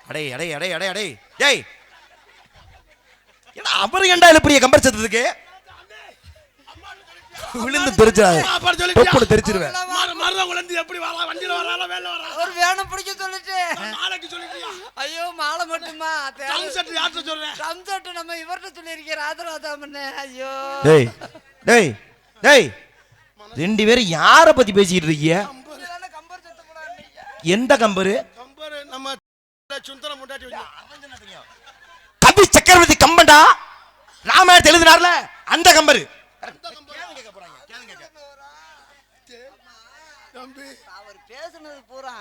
அடே அடே அடே அடே அடே டேய் ஏன்னா அவர் ஏன்டா எழுப்புறிய கம்பர் சத்தத்துக்கு? விழுந்து தெரிச்சிடாது தொப்புடு தெரிச்சிருவேன். எப்படி வரா வண்டியில வரால வேல வரா ஒரு வேணும் பிடிக்க சொல்லிட்டு நாளைக்கு சொல்லிட்டியா? ஐயோ மாலை மட்டுமா ட்ரம் செட் யார்ட்ட சொல்றேன்? ட்ரம் செட் நம்ம இவர்ட்ட சொல்லியிருக்கேன் ராதராதாமண்ணே. ஐயோ டேய் டேய் டேய் ரெண்டு பேரும் யாரை பத்தி பேசிட்டு இருக்கீங்க? கம்பர் சத்த போடாதீங்க. எந்த கம்பரு? கம்பர் நம்ம சுந்தரம் முட்டாட்டி வச்சா கவி சக்கரவர்த்தி கம்பண்டா ராமாயணத்தை எழுதினார்ல அந்த கம்பரு. அவர் பேசுனது பூரா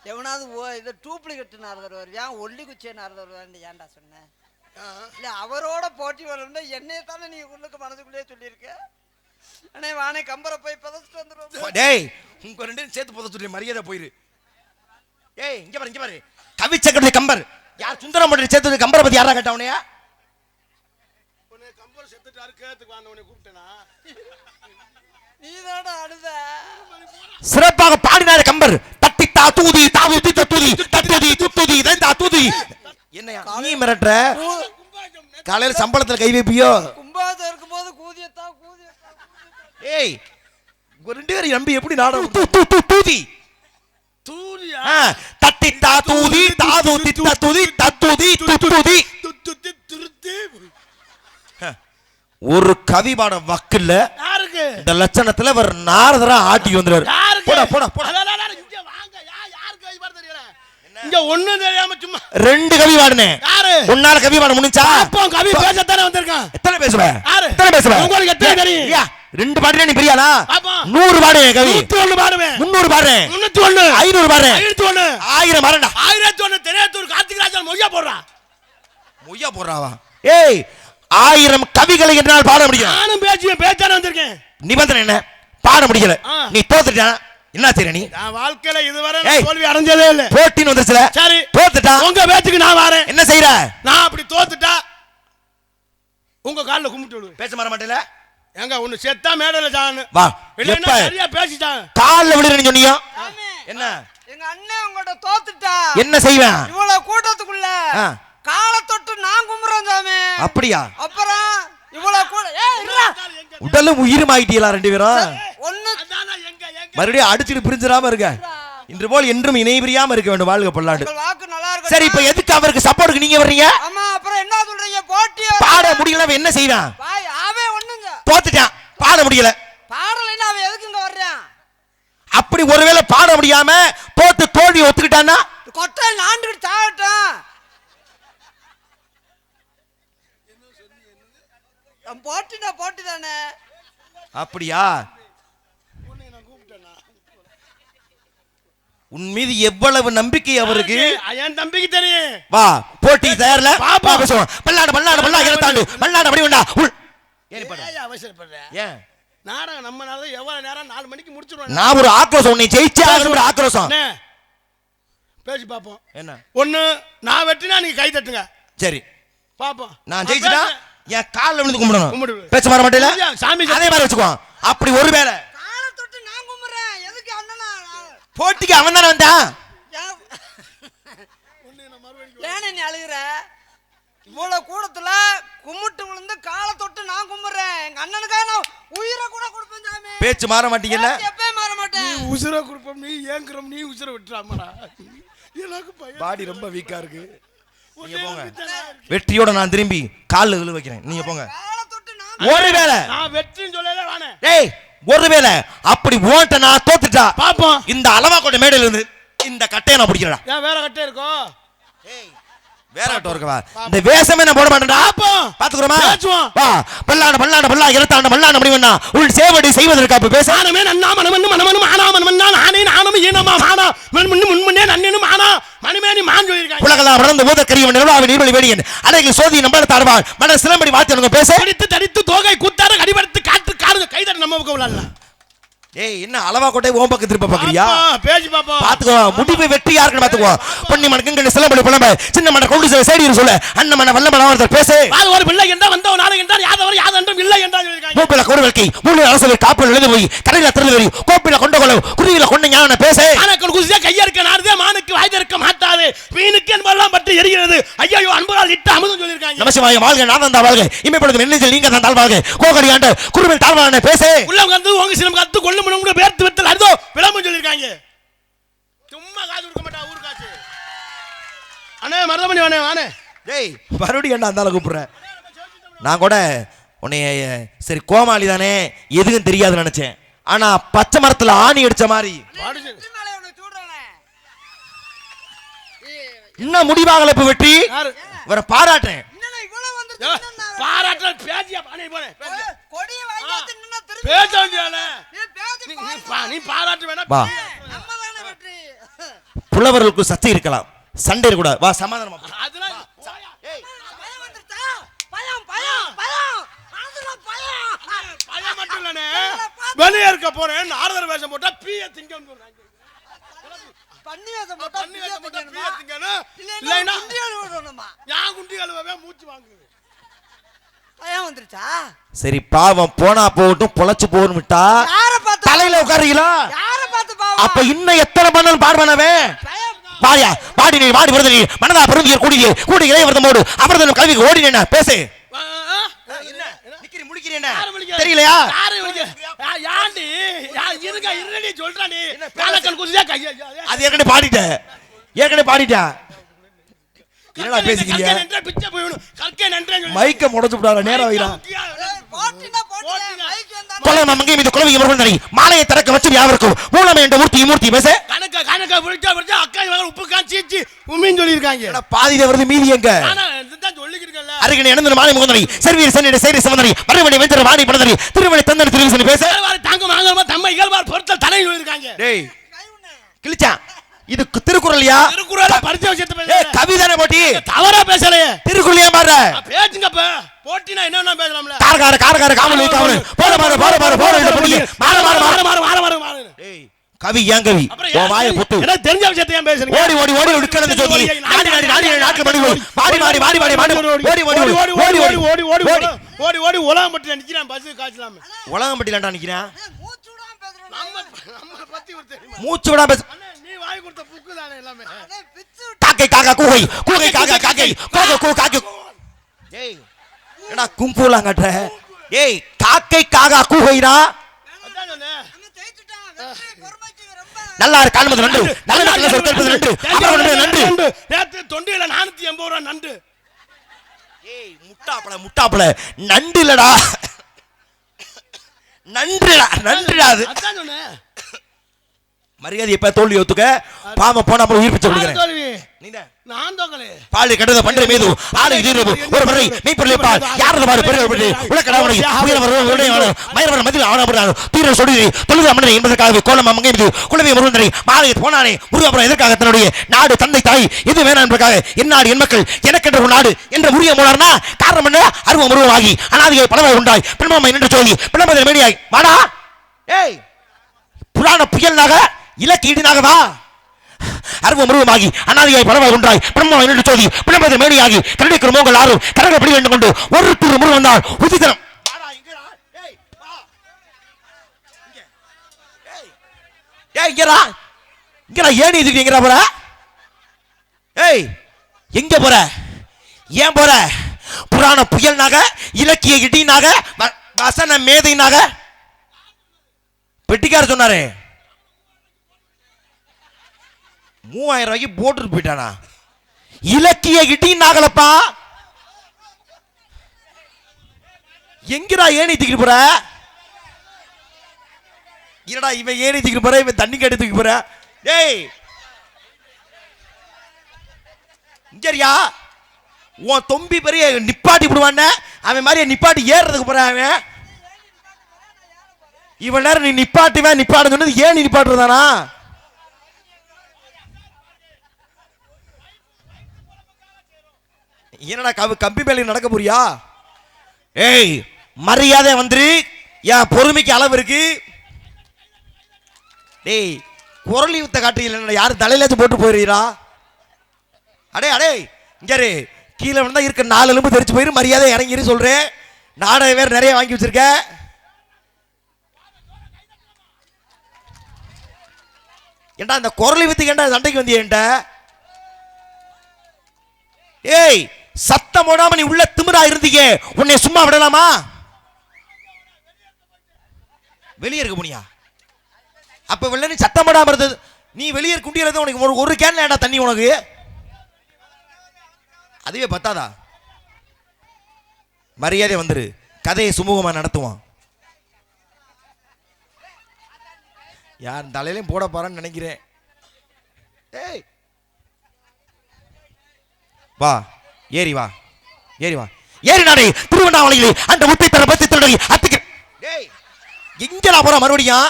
எவனாவது இதை டூப்ளிகேட் நாரதர் வருவியா ஒல்லி குச்சியை நாரதர் வருவான்னு ஏன்டா சொன்னேன்? இல்ல அவரோட போட்டி வரணும்னா என்னைய தானே நீ உள்ளுக்கு மனசுக்குள்ளேயே சொல்லியிருக்க. அண்ணே வானே கம்பரை போய் பதச்சிட்டு வந்துடும். டேய் உங்க ரெண்டு சேர்த்து போத சொல்லி மரியாதை போயிரு. ஏய் இங்க பாரு கவி சக்கரவர்த்தி கம்பர் யார் சுந்தரம் போட்டு சேர்த்து கம்பரை பத்தி யாரா கேட்டவனையா? உன்னை கம்பர் செத்துட்டாரு கேத்துக்கு வாங்க உன்னை கூப்பிட்டேனா? நீதான அழுத சிறப்பாக பாடினார் கம்பர். தட்டி தாத்தூதி தாவூதி தத்தூதி தத்தூதி துத்தூதி தத்தூதி. என்னையா நீ மிரட்டற? காலையில சம்பளத்துல கை வைப்பியோ? கும்பாத இருக்கும்போது கூதியத்தா. ஏய் ரெண்டு பேரும் நம்பி எப்படி நாடகம் தூதி தூரியா தட்டி தாத்தூதி தாதூதி தத்தூதி தத்தூதி துத்தூதி திருத்தி ஒரு கவி பாட வக்கில்ல யாருக்கு இந்த லட்சணத்துல ஒரு நாரதரா ஆட்டி வந்துறாரு. போடா போடா போடா இங்க வாங்க யாருக்கு கவி பாட தெரியல? இங்க ஒண்ணும் தெரியாம சும்மா ரெண்டு கவி பாடுனே. யாரு உன்னால கவி பாட முடிஞ்சா? அப்போ கவி பேசத்தானே வந்திருக்கான். எத்தனை பேசுவ? யாரு எத்தனை பேசுவ? உங்களுக்கு எத்தனை தெரியும்? ஐயா ரெண்டு பாடுனே நீ பெரியாளா? பாப்பா 100 பாடுவே கவி. 101 பாடுவேன். 300 பாடுறேன். 301 500 பாடுறேன். 501 1000 பாடுடா. 1001 தெரியாதூர் கார்த்திகராஜன் மொய்யா போடுறா. மொய்யா போடுறாவா? ஏய் 1000 கவிகளை என்னால் பாட முடியும். நானும் பேச்சானே வந்திருக்கேன். நிபந்தனை என்ன? பாட முடியல. நீ தோத்துட்டா என்ன செய்ற நீ? நான் வாழ்க்கையில இதுவரை தோல்வி அடைஞ்சதே இல்ல. போட்டின்னு வந்துச்சுல. சரி தோத்துட்டா உங்க பேச்சுக்கு நான் வரேன். என்ன செய்யற? நான் அப்படி தோத்துட்டா உங்க கால்ல கும்பிட்டு விடுவேன். பேச மாற மாட்டேல? எங்க ஒன்னு செத்தா மேடையில ஜானு வா இல்லன்னா எப்ப சரியா பேசிட்டான். கால்ல விழுறேன்னு சொன்னியோ? என்ன? எங்க அண்ணன் உங்கள்ட்ட தோத்துட்டா என்ன செய்வேன்? இவ்வளவு கூட்டத்துக்குள்ள காலை தொட்டு நான் கும்புறேன் சாமி. அப்படியா? அப்புறம் இவ்வளவு கூட உடலும் உயிரும் ஆயிட்டீங்களா ரெண்டு பேரும்? ஒண்ணு மறுபடியும் அடிச்சுட்டு பிரிஞ்சிடாம இருக்க. இன்று போல் என்றும் இணை பிரியாம இருக்க வேண்டும். வாழ்க பல்லாண்டு. வாக்கு நல்லா இருக்கு. சரி இப்ப எதுக்கு அவருக்கு சப்போர்ட்டுக்கு நீங்க வர்றீங்க? ஆமா அப்புறம் என்ன சொல்றீங்க? போட்டி பாட முடியல என்ன செய்வான்? பாய் அவன் ஒண்ணுங்க தோத்துட்டான் பாட முடியல. பாடலைன்னா அவன் எதுக்குங்க வர்றான்? அப்படி ஒருவேளை பாட முடியாம தோத்து தோல்வி ஒத்துக்கிட்டான்னா கொட்டை நாண்டுகிட்டு சாகட்டும். போட்டினா போட்டி தானே. அப்படியா? உன் மீது எவ்வளவு நம்பிக்கை அவருக்கு? என் தம்பிக்கு தெரியும். வா போட்டி தயார்ல பாப்பா பேசுவோம். பல்லாடு பல்லாடு பல்லா இறத்தாண்டு பல்லாடு அப்படி வேண்டா. ஏன் அவசரப்படுற? ஏன் நாடகம் நம்மனால எவ்வளவு நேரம் 4 மணிக்கு முடிச்சிருவோம். நான் ஒரு ஆக்ரோஷம் உன்னை ஜெயிச்சே ஆகணும். ஒரு ஆக்ரோஷம் பேசி பாப்போம். என்ன? ஒண்ணு நான் வெட்டினா நீங்க கை தட்டுங்க. சரி பாப்போம். நான் ஜெயிச்சிட்டா என் கால்ல விழுந்து கும்பிடணும். கும்பிடு. பேச மாற மாட்டேல? சாமி அதே மாதிரி வச்சுக்கோ. அப்படி ஒருவேளை காலை தொட்டு நான் கும்புறேன். எதுக்கு அண்ணனா? போட்டிக்கு அவன் தானே வந்தான். ஏன் நீ அழுகுற? இவ்வளவு கூடத்துல கும்பிட்டு விழுந்து காலை தொட்டு நான் கும்பிடுறேன். எங்க அண்ணனுக்காக நான் உயிரை கூட கொடுப்பேன் சாமி. பேச்சு மாற மாட்டீங்கல்ல? எப்பயும் மாற மாட்டேன். நீ உசுரை கொடுப்போம். நீ ஏங்குறோம். நீ உசுரை விட்டுறாமடா. எனக்கு பாடி ரொம்ப வீக்கா இருக்கு. நீங்க போங்க. வெற்றியோட நான் திரும்பி கால்ல விழு வைக்கிறேன். நீங்க போங்க. காலை தொட்டு நான் ஒருவேளை நான் வெற்றின்னு சொல்லல வானே. டேய் ஒருவேளை அப்படி ஓட்ட நான் தோத்துட்டா பாப்போம். இந்த அளவா கொண்ட மேடையில இருந்து இந்த கட்டையை நான் பிடிக்கிறேன். ஏன் வேற கட்டை இருக்கோம்? வேற கட்டம் இருக்கவா? இந்த வேஷமே நான் போட மாட்டேன்டா. பாத்துக்குறோமா? வா பல்லாட பல்லாட பல்லா இறத்தாண்ட பல்லாட முடிவண்ணா உள் சேவடி செய்வதற்கு அப்ப பேச ஆனமே நன்னா மனமன்னு மனமன்னு ஆனா மனமன்னா நானே நானும் ஈனமா ஆனா முன்முன்னே நன்னனும் ஆனா மணிமேனி மான் சொல்லியிருக்காங்க. உலகெல்லாம் வளர்ந்து ஊத கரியவன் நிலவாவி நீர்வழி வேடியன் அடைகள் சோதி நம்பர் தாழ்வான் மன சிலம்படி வார்த்தை பேச அடித்து தடித்து தோகை கூத்தாரு கடிபடுத்து காற்று காடு கைதட்ட நம்ம பக்கம். ஏய் என்ன அளவா கோட்டை ஓம் பக்கம் திருப்ப பாக்குறியா? பேசி பாப்போம். பாத்துக்கோ முடிவு வெற்றி யாருக்குன்னு பாத்துக்கோ. பொன்னி மணக்கங்க சிலம்படி புலம்ப சின்ன மண கொண்டு சேடி சொல்ல அண்ணன் மண வல்ல மணவர்தர் பேசு. அது ஒரு பிள்ளை என்றா வந்தவ நாளை என்றார் யாதவர் யாதன்றும் இல்லை என்றார் சொல்லிருக்காங்க. கோப்பில கோடுவல்கை மூணு அரசவை காப்பல் எழுதி போய் கரையில திறந்து வரி கோப்பில கொண்ட கொள்ள குருவில கொண்ட ஞான பேசு. ஆனக்கல் குசியா கையறுக்க நாடுதே மானுக்கு வாய்திருக்க மாட்டாது வீணுக்கு என்பதெல்லாம் பற்றி எரிகிறது. ஐயோ அன்பரால் இட்டு அமுதம் சொல்லிருக்காங்க. நமசிவாய வாழ்க நாதந்தா வாழ்க இமைப்படுது நெஞ்சில் நீங்க தான் தாழ்வாக கோகடி ஆண்ட குருவில் தாழ்வான பேசு. உள்ள வந்து உங்க சினம் கத்து கொள்ள முடியும் பேர்த்து வெத்தல் அர்த்தோ விளம்பரம் சொல்லிருக்காங்க. சும்மா காசு கொடுக்க மாட்டா ஊர் காசு. அண்ணே மருதமணி வானே வானே. டேய் மறுபடியும் என்ன அந்தால கூப்பிடுறேன். நான் கூட உன்னை சரி கோமாளி தானே எதுக்கும் தெரியாதுன்னு நினைச்சேன். ஆனா பச்சை மரத்துல ஆணி அடிச்ச மாதிரி இன்னும் முடிவாகல இப்ப வெற்றி இவர பாராட்டுறேன். பாராட்டல் பேஜியா பானே போனே கொடிய வாங்கிட்டு நின்னா திருப்பி பேஜ வேண்டியானே நீ பாராட்ட வேணா வா. நம்மதானே வெற்றி. புலவர்களுக்கு சர்ச்சை இருக்கலாம் சண்டை இருக்க கூடாது. வா சமாதானமா அதெல்லாம் பயம் வந்துருச்சா? பயம் பயம் பயம் அதெல்லாம் பயம். பயம் மட்டும் இல்லனே வெளிய இருக்க போறேன் ஆர்டர் வேஷம் போட்டா பீய திங்கன்னு சொல்றாங்க. பண்ணி வேஷம் போட்டா பண்ணி வேஷம் போட்டா பீய திங்கன்னு இல்லைனா குண்டியால ஓடணுமா? நான் குண்டி கழுவவே மூச்சு வாங்குது. பயம் வந்துருச்சா? சரி பாவம் போனா போகட்டும் பொழைச்சு போகணும் விட்டா யாரை பார்த்து தலையில உட்காருங்களா? யாரை பார்த்து பாவம்? அப்ப இன்னும் எத்தனை பண்ணாலும் பாடுவானவே வாடியா வாடி நீ வாடி வருது நீ மனதா பெருந்தியர் கூடியே கூடி இளைய வருதமோடு அவர்தனும் கல்விக்கு ஓடினேனா பேசு. என்ன நிக்கிறீ முடிக்கிறேனா தெரியலையா? யாண்டி இருங்க இருடி சொல்றானே காலக்கல் குசியா கையா அது ஏற்கனவே பாடிட்டா என்னடா பேசிக்கிறீங்க? நன்றே பிச்சை போய்ணும் கல்கே நன்றே மைக்க முடச்சு விடாத நேரா வைடா. போட்டினா போட்டினா மைக் வந்தா கொலை மங்கை மீது குலவி இவர்கள் மாலையை திறக்க வச்சு யாவருக்கும் மூலமே என்ற மூர்த்தி பேச கணக்க புடிச்சா அக்கா இவங்க உப்பு கான் சீச்சி உம்மின்னு சொல்லிருக்காங்க. பாதியில வருது மீதி எங்க? ஆனா இதுதான் சொல்லிக்கிட்டல அருகே நடந்து மாலை முகந்தனை செர்வியர் சென்னிட சேரி சமந்தனை வரவணி வெஞ்சர வாடி படதனை திருவணி தந்தன திருவிசனி பேச தாங்க வாங்கமா தம்மை இயல்பார் பொறுத்தல் தலை சொல்லிருக்காங்க. டேய் கிழிச்சா இது திருக்குறள்யா? திருக்குறள பரிச்சை விஷயத்தை பேச ஏய் கவிதானே போட்டி தவறா பேசலையே. திருக்குறளையா பாரு பேசுங்கப்ப போட்டினா என்னன்னா பேசலாம்ல. காரகார காமலி காமலி போற இந்த பொடி மாற ஏய் கவி ஏன் கவி ஓ வாயை புத்து என்ன தெரிஞ்ச விஷயத்தை ஏன் பேசுறீங்க? ஓடி உட்கார்ந்து சொல்லி நாடி நாட்கள் ஓடி உலகம்பட்டில நிக்கிறான் பஸ் காச்சலாம. உலகம்பட்டிலடா நிக்கிறான் மூச்சு விடாம பேசுறேன். நம்ம பத்தி ஒரு தெரியுமா? மூச்சு விடாம பேச நீ வாய் கொடுத்த புக்கு தானே எல்லாமே. டேய் பிச்சு காக்கை காக்கா கூகை காக்கை காக்கை ஏய் என்னடா கும்புலாம் கட்டற? ஏய் காக்கை காக்கா கூகைடா. அதான் சொன்னேன். நம்ம ஜெயிச்சிட்டோம். வெற்றி பொறுமைக்கு ரொம்ப நல்லா இருக்கு கால்மது நண்டு நல்ல சொற்கள் நண்டு அப்புறம் நண்டு நேத்து தொண்டியில 480 ரூபாய் நண்டு. ஏய் முட்டாப்பள நண்டு இல்லடா நண்டுடா அது. அதான் சொன்னேன். மரியாதை எப்ப தோல்வி ஒத்துக்க பாம போனா அப்புறம் உயிர் பிச்சை கொடுக்குறேன். தோல்வி நீதான் நான் தோக்கலே. பாலி கடந்த பண்டை மீது ஆளு இதீரவு ஒரு முறை மெய்ப்பொருளை பால் யாரது பாரு பெரிய உலகடாவணி உயரவர் உடையவன மயரவர் மதில் ஆவணப்படுறார் தீர சொல்லி தொழுது அமரனை என்பதற்காக கோலம் அமங்கை மீது குலவை முருகனை மாலையை போனானே முருகபுரம் எதற்காக தன்னுடைய நாடு தந்தை தாய் இது வேணாம் என்பதற்காக என் நாடு என் மக்கள் எனக்கென்ற ஒரு நாடு என்ற முறிய மூலர்னா காரணம் என்ன? அருவம் உருவமாகி அனாதிகை பலவாய் உண்டாய் பெருமாமை நின்று சொல்லி பிளம்பதில் மேடியாய் வாடா. ஏய் புராண புயல்னாக இலக்கீடினாக வா. அருவம் உருவமாகி அனாதியாய் பலவாய் ஒன்றாய் பிரம்மாவை நின்று சோதி பிளம்பதில் மேடியாகி கரடிக்கிற மோங்கள் ஆறும் கரங்களை பிடி வேண்டும் கொண்டு ஒரு திரு முருகன் வந்தால் உதித்தனம் ஏன் இதுக்கு போற? ஏய் எங்க போற? ஏன் போற? புராண புயல்னாக இலக்கிய இடினாக வசன மேதைனாக பெட்டிக்கார சொன்னாரு 3000 ரூபாய்க்கு போட்டு போயிட்டானா? இலக்கிய இடினாகலப்பா. எங்கடா ஏணி தூக்கிட்டு போற? என்னடா இவன் ஏணி தூக்கிட்டு போற, இவன் தண்ணி கேட்டு தூக்கி போற. டேய் இங்கறியா உன் தொம்பி பெரிய நிப்பாட்டி விடுவான அவன் மாதிரி நிப்பாட்டி ஏறுறதுக்கு போற. அவன் இவன் நேரம் நீ நிப்பாட்டுவேன் நிப்பாட்டு சொன்னது ஏன் நிப்பாட்டுறதானா? என்னடா கம்பி மேலே நடக்க போறியா? ஏய் மரியாதை வந்துரு, என் பொறுமைக்கு அளவு இருக்கு. டேய் குரலி வித்த காட்டுறீங்க, யாரும் தலையிலாச்சும் போட்டு போயிருறா? அடே அடே இங்கே கீழே வந்தா இருக்க 4 எலும்பு தெரிச்சு போயிரு, மரியாதை இறங்கிரு சொல்றேன். நாடக வேற நிறைய வாங்கி வச்சிருக்க. ஏண்டா இந்த குரலி வித்து ஏண்டா சண்டைக்கு வந்தியேன்ட? ஏய் சத்தம் போடாம நீ உள்ள திமிரா இருந்தீங்க, உன்னை சும்மா விடலாமா? வெளியே இருக்க முடியா? அப்ப வெளில நீ சத்தம் போடாம இருந்தது, நீ வெளியே குண்டியது உனக்கு ஒரு கேன் ஏண்டா தண்ணி உனக்கு? அதுவே பத்தாதா? மரியாதை வந்துரு, கதையை சுமூகமா நடத்துவான். யார் தலையிலையும் போட போறான்னு நினைக்கிறேன். ஏய் வா ஏறி வா, ஏறி வா, ஏறி நாடே திருவண்ணாமலையிலே அந்த முட்டை தர பத்தி தொடங்கி அத்துக்கு. டேய் எங்கடா போற மறுபடியும்?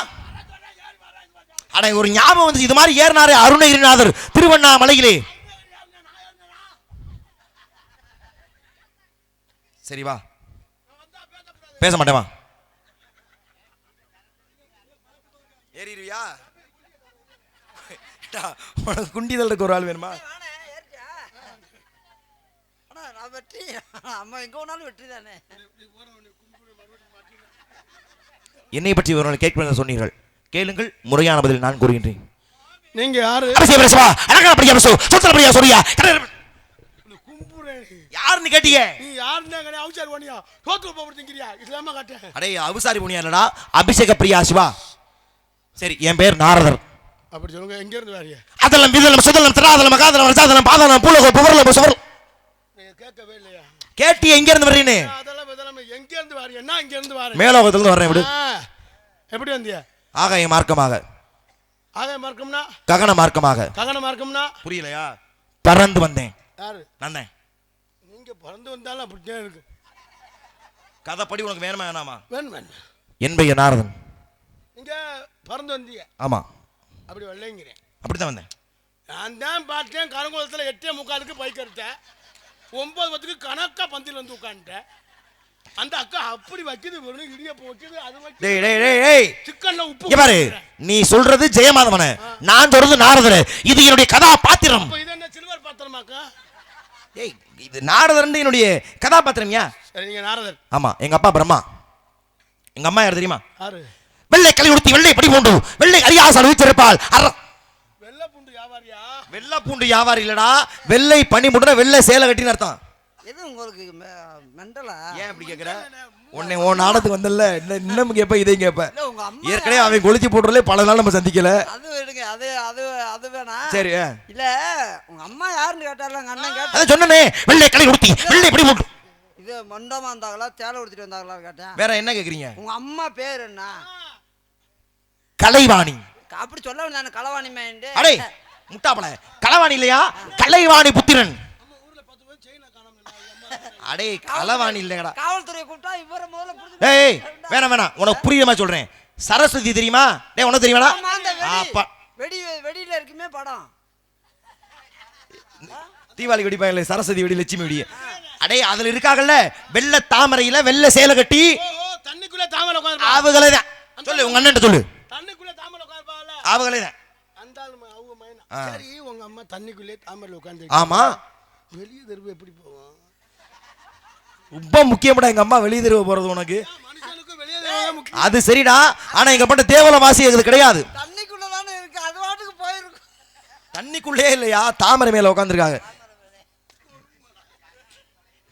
அட ஒரு ஞாபகம் வந்து இது மாதிரி ஏறினாரே அருணகிரிநாதர் திருவண்ணாமலையிலே. சரி வா, பேச மாட்டேன் வா. ஏறிடுவியா? உனக்கு குண்டிதலுக்கு ஒரு ஆள் வேணுமா? என்னை பற்றி ஒரு கேட்க சொன்னீர்கள், கேளுங்கள், முறையான பதில் நான் கூறுகின்றேன். நீங்க யாரு? யாருன்னு கேட்டீங்க? நீ யாருன்னு அவுசாரி போனியா? தோத்து போறீங்கறியா? இஸ்லாமா காட்ட. அடே அவுசாரி போனியா இல்லடா, அபிஷேக பிரியா சிவா. சரி என் பேர் நாரதர். அப்படி சொல்லுங்க, எங்க இருந்து வாரியா? அதலம் விதலம் சுதலம் திராதலம் மகாதலம் ரசாதலம் பாதலம் பூலோக புவர்லம் சுவர். கேட்கவே இல்லையா? கேட்டி எங்க இருந்து வர்றீனே? அதெல்லாம் விதலம் எங்க இருந்து வாரியா? நான் இங்க இருந்து வரேன். மேலோகத்துல இருந்து வரேன். விடு. எப்படி வந்தியா? ஆகாய மார்க்கமாக. ஆகாய மார்க்கம்னா? ககன மார்க்கமாக. ககன மார்க்கம்னா? புரியலையா? பறந்து வந்தேன். யாரு? நான் தான். நீங்க பறந்து வந்தாலும் அப்படியே இருக்கு. கதைப்படி உனக்கு வேணுமா வேணாமா? வேணும் வேணும். என் பெயர் நாரதன். நீங்க பறந்து வந்தீங்க? ஆமா. அப்படி வரலைங்கிறேன். அப்படித்தான் வந்தேன். நான் தான் பார்த்தேன், கருங்குளத்தில் 8:45 பைக் எடுத்தேன், 9:10 கணக்கா பந்தியில் வந்து உட்காந்துட்டேன். அந்த அக்கா அப்படி வைக்குது, வெறும் இடியப்ப வைக்குது, அது வைக்குது, சிக்கன்ல உப்பு பாரு. நீ சொல்றது ஜெயமாதவன, நான் சொல்றது நாரதர். இது என்னுடைய கதாபாத்திரம். இது என்ன சில்வர் பாத்திரமாக்கா? ஏய் இது நாரதர் என்னுடைய கதாபாத்திரம்யா. சரி நீங்க நாரதர். ஆமா. எங்க அப்பா பிரம்மா. எங்க அம்மா யார் தெரியுமா? யாரு? வெள்ளை களி உடுத்தி வெள்ளை படி பூண்டு வெள்ளை அரியாசல் வீச்சிருப்பாள். வெள்ளை பூண்டு வியாபாரியா? வெள்ளை பூண்டு வியாபாரி இல்லடா, வெள்ளை பனி முடுற வெள்ளை சேலை கட்டின்னு அர்த்தம். எது உங்களுக்கு மெண்டலா? ஏன் இப்படி கேக்குற? உன்னை உன் நாடத்துக்கு வந்தல்ல, இன்னும் கேப்ப இதை கேப்ப. ஏற்கனவே அவன் கொளுத்தி போடுறதுல பல நாள் நம்ம சந்திக்கல. அது விடுங்க, அது அது அது வேணா. சரி. இல்ல உங்க அம்மா யாருன்னு கேட்டால எங்க அண்ணன் கேட்டா. அத சொன்னனே, வெள்ளை களி உடுத்தி வெள்ளை படி பூண்டு. இது மண்டமா வந்தாங்களா சேலை உடுத்திட்டு வந்தாங்களா கேட்டேன். வேற என்ன கேக்குறீங்க? உங்க அம்மா பேர் என்ன? கலைவாணி. அப்படி சொல்ல நான் களவாணி மேண்டே. அடே முட்டாப்பள, களவாணி இல்லையா, கலைவாணி புத்திரன். அடே களவாணி இல்லடா. காவல்துறையை கூப்பிட்டா இவர முதல்ல புடிச்சு. ஏய் வேணாம் வேணாம், உனக்கு புரியுமா சொல்றேன். சரஸ்வதி தெரியுமா? டேய் உனக்கு தெரியுமாடா? அப்பா வெடியில இருக்குமே படம். தீபாவளி வெடிப்பாங்களே, சரஸ்வதி வெடி, லட்சுமி வெடி. அடே அதுல இருக்காங்கல்ல வெள்ளை தாமரையில வெள்ளை சேலை கட்டி தண்ணிக்குள்ள தாமரை உட்கார்ந்து. அவங்களே தான். சொல்லு உங்க அண்ணன் சொல்லு. தண்ணிக்குள்ள தாமரை உட்கார்ப்பால. அவங்களே தான். அந்த அவங்க மைனா. சரி உங்க அம்மா தண்ணிக்குள்ளே தாமரையில உட்கார்ந்து. ஆமா. வெளிய தெருவு எப்படி போவோம்? ரொம்ப முக்கியமாடா எங்க அம்மா வெளிய தெருவு போறது உனக்கு. மனுஷனுக்கு வெளிய தெருவு முக்கியம். அது சரிடா, ஆனா எங்க பட்ட தேவல வாசி எங்களுக்கு கிடையாது. தண்ணிக்குள்ள தானே இருக்கு, அது வாட்டுக்கு போயிருக்கு. தண்ணிக்குள்ளே இல்லையா, தாமரை மேல உட்கார்ந்திருக்காங்க.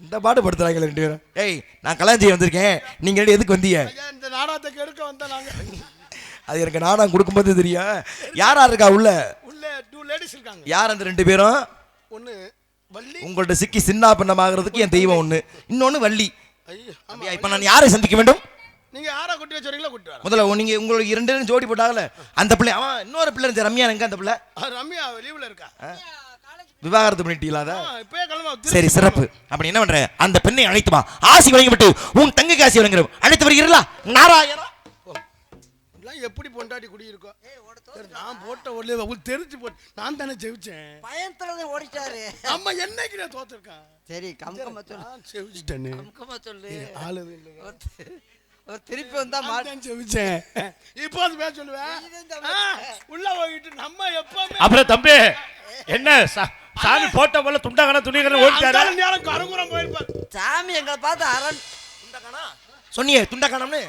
இந்த பாட்டு படுத்துறாங்க ரெண்டு பேரும். ஏய் நான் கல்யாணம் வந்திருக்கேன், நீங்க எதுக்கு வந்தீங்க? இந்த நாடகத்துக்கு எடுக்க வந்தா நாங்க. அது எனக்கு நாடகம் கொடுக்கும்போது தெரியும். யாரா இருக்கா உள்ள? உள்ள 2 லேடிஸ் இருக்காங்க. யார் அந்த 2 பேரும்? ஒன்னு வள்ளி. உங்கள்ட்ட சிக்கி சின்ன பண்ணமாகிறதுக்கு என் தெய்வம் ஒண்ணு, இன்னொன்னு வள்ளி. ஐயோ அப்படியா? இப்ப நான் யாரை சந்திக்க வேண்டும்? நீங்க யாரை கூட்டி வச்சறீங்களா? கூட்டி வர. முதல்ல நீங்க உங்களுக்கு 2 பேரும் ஜோடி போட்டாங்கல, அந்த பிள்ளை அவன் இன்னொரு பிள்ளை இருந்துச்சு ரம்யா. எங்க அந்த பிள்ளை? ரம்யா லீவ்ல இருக்கா. விவாகரத்து பண்ணிட்டீங்களா? அத இப்பவே கிளம்ப. சரி சிறப்பு. அப்படி என்ன பண்ற, அந்த பெண்ணை அழைத்து வா, ஆசி வழங்கிவிட்டு உன் தங்கைக்கு ஆசி வழங்குறோம். அழைத்து வருகிறீர்களா? நாராயணா எல்லாம் எப்படி பொண்டாட்டி குடியிருக்கோம். சரி, நான் போட்ட ஒரே தெரிஞ்சு போட்டு நான் தானே ஜெயிச்சேன். பயத்துல ஓடிட்டாரு. அம்மா என்னைக்கு நான் தோத்துருக்கேன். சரி கம்கமா சொல்லு. ஜெயிச்சிட்டேன்னு கம்கமா சொல்லு. ஆளு இல்லை. ஒரு திருப்பி வந்தா மாட்டேன் ஜெயிச்சேன். இப்போ அது பேச சொல்லுவேன். உள்ள போயிட்டு நம்ம எப்பவுமே அப்புறம் தம்பி என்ன சாமி போட்ட போல துண்டகன துணிகன ஓடிட்டாரு. நேரம் கருங்குறம் போயிருப்பார். சாமி எங்களை பார்த்து அரண் துண்டகானா சொன்னியே துண்டகானம்னு.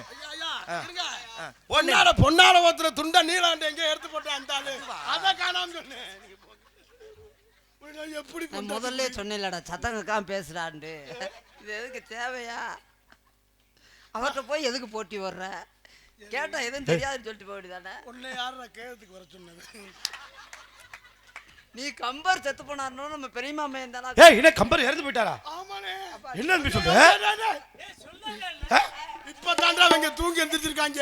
பொன்னாட ஒருத்தர துண்ட நீளாண்டு எங்க எடுத்து போட்டேன் அந்த ஆளு. அத காணாம சொன்னேன். எப்படி முதல்ல சொன்னேன்லடா சத்தங்கக்காம பேசுறாண்டு. இது எதுக்கு தேவையா? அவர்கிட்ட போய் எதுக்கு போட்டி வர்ற? கேட்டா எதுவும் தெரியாதுன்னு சொல்லிட்டு போக வேண்டியதானே. உன்னை யாரா கேறதுக்கு வர சொன்னது? நீ கம்பர் செத்து போனாருன்னு நம்ம பெரியம்மா மையன் தானா? ஏய் என்ன கம்பர் இறந்து போயிட்டாரா? ஆமானே. என்ன தம்பி சொல்ற? இப்ப தாண்டா அவங்க தூங்கி எந்திரிச்சிருக்காங்க.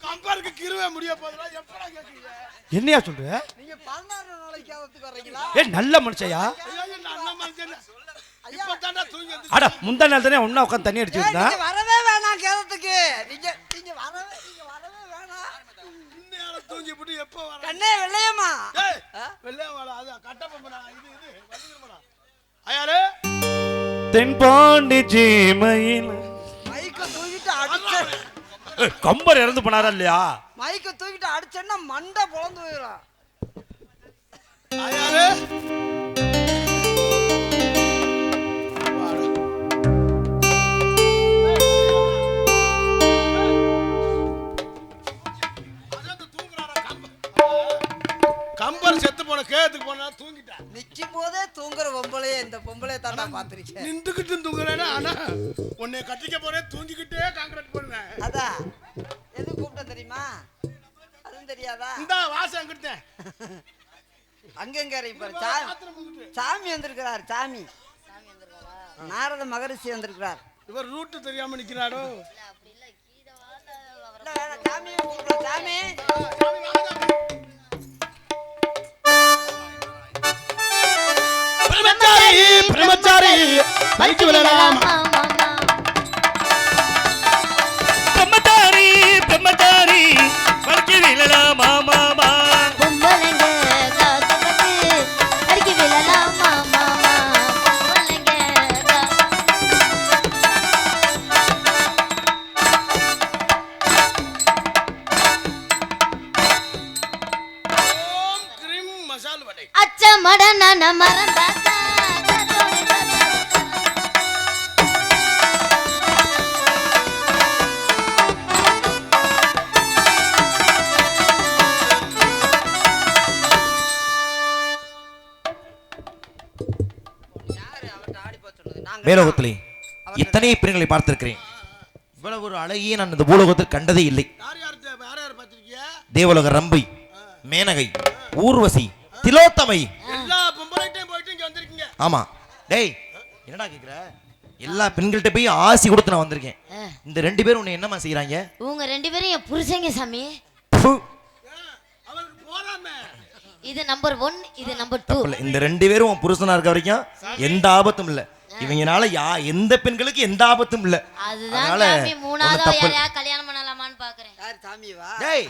கம்பருக்கு கிருவே முடிய போதுடா. எப்படா கேக்குறீங்க? என்னையா சொல்ற? நீங்க 16 நாளைக்கு ஆவத்துக்கு வர்றீங்களா? ஏய் நல்ல மனுஷயா. நல்ல மனுஷன். இப்ப தாண்டா தூங்கி எந்திரிச்சு. அட முந்தா நாள் தானே ஒண்ணா உட்கார்ந்து தண்ணி அடிச்சிட்டு இருந்தா. நீங்க வரவே வேணாம் கேரத்துக்கு. நீங்க வரவே வேணாம். இன்னையால தூங்கி போட்டு எப்ப வர? கண்ணே வெள்ளையம்மா. ஏய் வெள்ளையம்மாடா. அது கட்டப்பம்பனா. இது வந்துருமாடா. ஐயாரே தென்பாண்டி ஜீமையில் மைக்க தூக்கிட்டு அடிச்ச. கம்பர் இறந்து போனாரா இல்லையா? மைக்க தூக்கிட்டு அடிச்சேன்னா மண்டை பொளந்து போயிடும். ஐயாரே கம்பர் செத்து போன கேத்துக்கு போனா தூங்கிட்டா. நிக்கும் போதே தூங்குற பொம்பளையே இந்த பொம்பளையை தாண்டா பாத்திருக்கேன். நின்றுகிட்டு தூங்குறேன்னா ஆனா உன்னை கட்டிக்க போறேன் தூங்கிக்கிட்டே காங்கிரட் பண்ணுவேன். அதான் எது கூப்பிட்ட தெரியுமா? அதுவும் தெரியாதா? இந்த வாசம் அங்கிட்டேன். அங்கங்க இருப்பாரு. சாமி வந்திருக்கிறார். சாமி நாரத மகரிஷி வந்திருக்கிறார். இவர் ரூட்டு தெரியாம நிக்கிறாரோ? சாமி கூப்பிடுறோம். சாமி பிரம்மச்சாரி பைக்கு விழலாம். பிரம்மச்சாரி பிரம்மச்சாரி பறிச்சு விழலாம் மாமா. பொம்பளைங்க காத்துக்கிட்டு அடிக்க விழலாம் மாமா. பொம்பளைங்க ஓம் கிரீம் மசால் வடை. அச்சமட நான மறந்தாத்தா. மேலோகத்திலே இத்தனை பெண்களை பார்த்திருக்கிறேன். இவ்வளவு ஒரு அழகிய நான் இந்த பூலோகத்தில் கண்டதே இல்லை. யார் பாத்திருக்கியா? தேவலோக ரம்பை, மேனகை, ஊர்வசி, திலோத்தமை. எல்லா பொம்பளைட்டையும் போயிட்டு இங்க வந்திருக்கீங்க. ஆமா. டேய் என்னடா கேக்குற? எல்லா பெண்கள்கிட்ட போய் ஆசி கொடுத்து நான் வந்திருக்கேன். இந்த 2 பேரும் உன்னை என்னமா செய்யறாங்க? உங்க 2 பேரும் என் புருஷங்க சாமி. அவருக்கு போறாமே. இது நம்பர் 1, இது நம்பர் 2. இந்த 2 பேரும் உன் புருஷனா இருக்க வரைக்கும் எந்த ஆபத்தும் இல்ல. இவங்கனால எந்த பெண்களுக்கு எந்த ஆபத்தும் இல்ல. அதுதான் சாமி மூணாவதா யாரையா கல்யாணம் பண்ணலாமான்னு பாக்குறேன். யார் சாமி வா? டேய்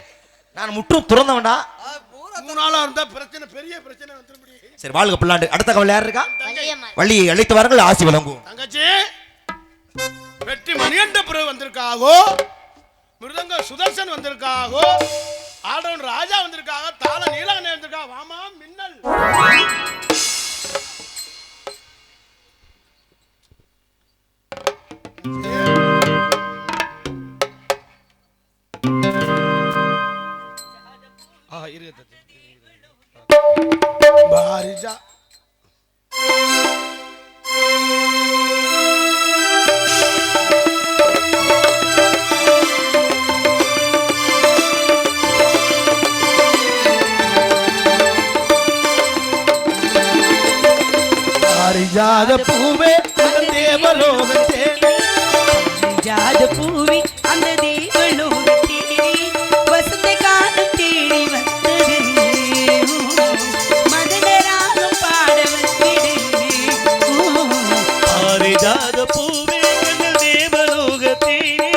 நான் முற்றும் துறந்தவன்டா. மூணாளா இருந்தா பிரச்சனை பெரிய பிரச்சனை வந்துருப்படி. சரி வாழ்க பிள்ளாண்டு. அடுத்த கவலை யார் இருக்கா? வள்ளியம்மா. வள்ளியை அழைத்து வாருங்கள், ஆசி வழங்குவோம். தங்கச்சி வெற்றி மணிகண்ட பிறகு வந்திருக்காகோ, மிருதங்க சுதர்சன் வந்திருக்காகோ, ஆடவன் ராஜா வந்திருக்காக, தாள நீலகண்டன் வந்திருக்கா. வாமா மின்னல். பாரிஜா பாரிஜாத பூவே தேவலோகத்தே ஜாத பூவி அந்த தேவலோகத்தேடி வசந்த காலம் தேடி வந்தது மதனராகம் பாட வந்திடு பாரிஜாத பூவே எங்கள் தேவலோகத்தேடி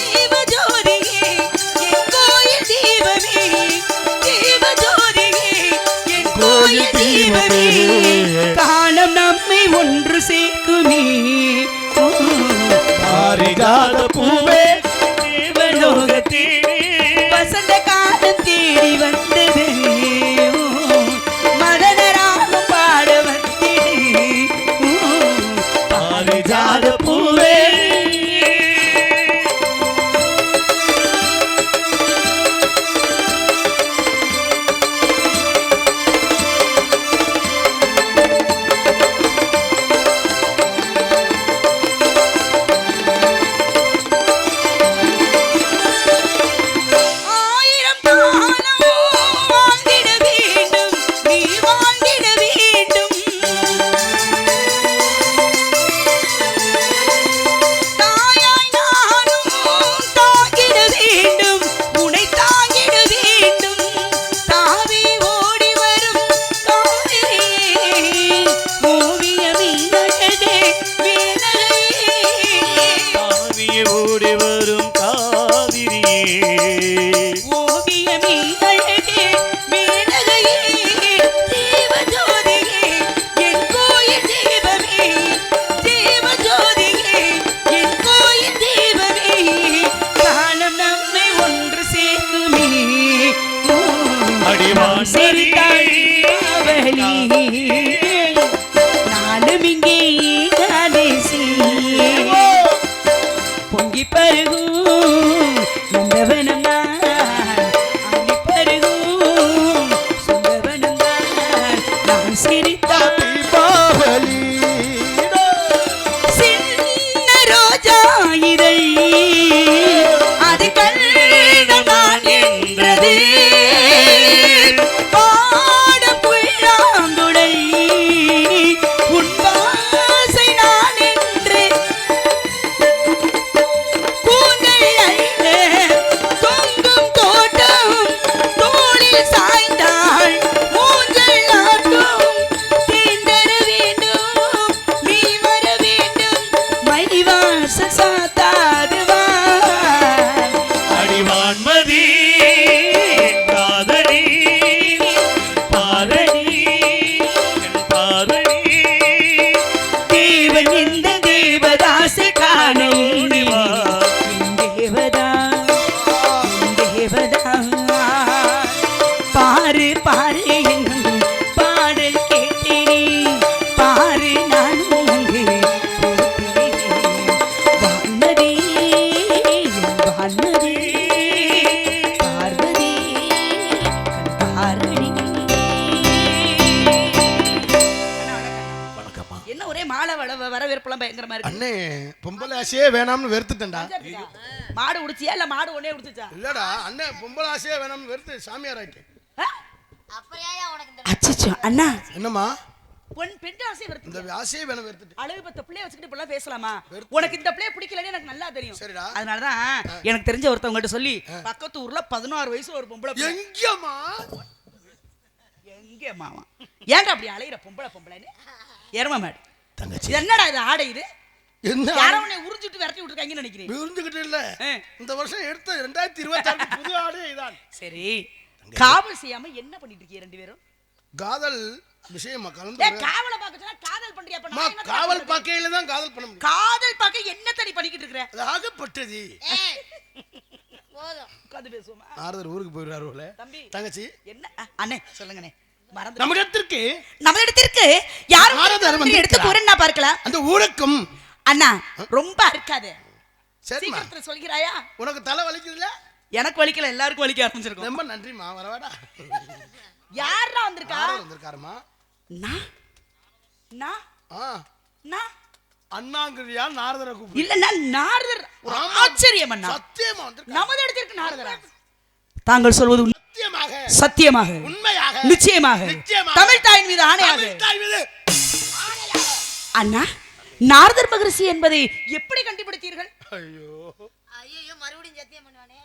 தேவஜோதியே என் கோயில் தீபமே தேவஜோதியே என் கோயில் தீபமே காலம் நம்மை ஒன்று சேர்க்குமே பாரிஜாத பூவே தேவலோகத்தே வசந்த காலம் தேடி வந்தது மதனராகம் பாட வந்தது பாரிஜாத பூவே ஆயிரம் காலம் வாழ்ந்திட வேண்டும் நீ வாழ்ந்திட வேண்டும் தாயாய் நானும் தாங்கிட வேண்டும் உன்னை தாங்கிட வேண்டும் தாவி ஓடி வரும் காவிரியே ஓவியமே அழகே வேலையே ஓடி வரும் காவிரியே ஓவியமே அழகே மேனகையே தேவஜோதியே என் கோயில் தீபமே தேவஜோதியே என் கோயில் தீபமே காலம் நம்மை ஒன்று சேர்க்குமே அடிவான் சிரித்தாவலி நானும் இங்கே ஏகாதேசி பொங்கி பருகும் நந்தவனம் தான் அள்ளி பருகும் சுந்தவனம் தான் நான் சிரித்தால் தீபாவளி சின்ன ரோஜா இதழ் அது கண்ணமான் என்றது பாடும் புல்லாங்குழல் உன் வாசை நான் என்று கூந்தல் அள்ள தொங்கும் தோட்டம் தோளில் சாய்ந்தாள் மூஞ்சல் ஆட்டும் தேர்ந்தர வேண்டும் நீ வர வேண்டும் மைவாசல் சாத்தாது வா அடிவான்மதி காதலி பாரணி பாரணி தேவன் இந்த தேவதாசை காண தேவதா தேவதா பாரு பாரு என்னும் பாடல் கேட்டேனே பாரு நானும் அங்கு வான்மதி வான்மதி பார்வதி கண்பாரணி என்ன ஒரே மாலை வரவேற்பெல்லாம் பயங்கரமா இருக்கு அண்ணே பொம்பளை ஆசையே வேணாம்னு வெறுத்துட்டேன்டா. மாடு உடிச்சியா இல்ல மாடு ஒன்னே உடிச்சுச்சா இல்லடா அண்ணே பொம்பளை ஆசையே வேணாம்னு வெறுத்து சாமியார் ஆயிட்டு. அப்படியா உனக்கு இந்த அச்சச்சோ அண்ணா என்னம்மா பெண் ஆசை வருது இந்த ஆசையே வேணாம் வெறுத்துட்டு. அழகு பத்த பிள்ளைய வச்சுக்கிட்டு இப்பெல்லாம் பேசலாமா உனக்கு இந்த பிள்ளைய பிடிக்கலன்னு எனக்கு நல்லா தெரியும் சரிடா. அதனாலதான் எனக்கு தெரிஞ்ச ஒருத்தவங்க சொல்லி பக்கத்து ஊர்ல 16 வயசு ஒரு பொம்பளை பிள்ளை. எங்கம்மா எங்க மாமா ஏன்டா அப்படி அலையிற பொம்பளைன்னு எரும மாடு தங்கச்சி இது என்னடா இது ஆடை இது என்ன யாரோ உன்னை உறிஞ்சிட்டு விரட்டி விட்டுருக்காங்கன்னு நினைக்கிறேன் விருந்துகிட்டு இல்ல ஆ. இந்த வருஷம் எடுத்த 2026 புது ஆடே இதான். சரி காவல் செய்யாம என்ன பண்ணிட்டு இருக்கீங்க ரெண்டு பேரும் காதல் விஷயமா கலந்து ஏய் காவலை பார்க்க சொன்னா காதல் பண்றியா அப்ப நான் என்ன காவல் பண்றது? பாக்கையில தான் காதல் பண்ண முடியும். காதல் பார்க்க என்ன தடி பண்ணிக்கிட்டு இருக்கற அது ஆகப்பட்டது. ஏய், போதும் உட்கார்ந்து பேசுவோமா ஆறுதல் ஊருக்கு போயிடுறாரு போல. தம்பி தங்கச்சி என்ன அண்ணே சொல்லுங்கண்ணே மறந்து நம்மிடத்திற்கு நம்ம இடத்திற்கு யாரும் ஆராதனை வந்திருக்கிறா. எடுத்து போறேன் நான் பார்க்கலாம் அந்த ஊருக்கும் அண்ணா ரொம்ப இருக்காது சரிம்மா. சீக்கிரத்துல சொல்கிறாயா உனக்கு தலை வலிக்குதுல? எனக்கு வலிக்கல எல்லாருக்கும் வலிக்க ஆரம்பிச்சிருக்கும் ரொம்ப நன்றிம்மா. வரவாடா. யாரா வந்திருக்கா யார் வந்திருக்காருமா? நான் நான் ஆ நான் அண்ணாங்கிறியா நாரதரை கூப்பிடு. இல்லன்னா நாரதர் ஒரு ஆமா. ஆச்சரியம் அண்ணா சத்தியமா வந்திருக்காரு. நமது இடத்திற்கு நாரதரா தாங்கள் சொல்வது சத்தியமாக சத்தியமாக உண்மையாக நிச்சயமாக நிச்சயமாக தமிழ் தாயின் மீது ஆணையாக தமிழ் தாய் மீது அண்ணா நாரதர் மகரிஷி என்பதை எப்படி கண்டுபிடித்தீர்கள் ஐயோ ஐயோ மறுபடியும் சத்தியம் பண்ணுவானே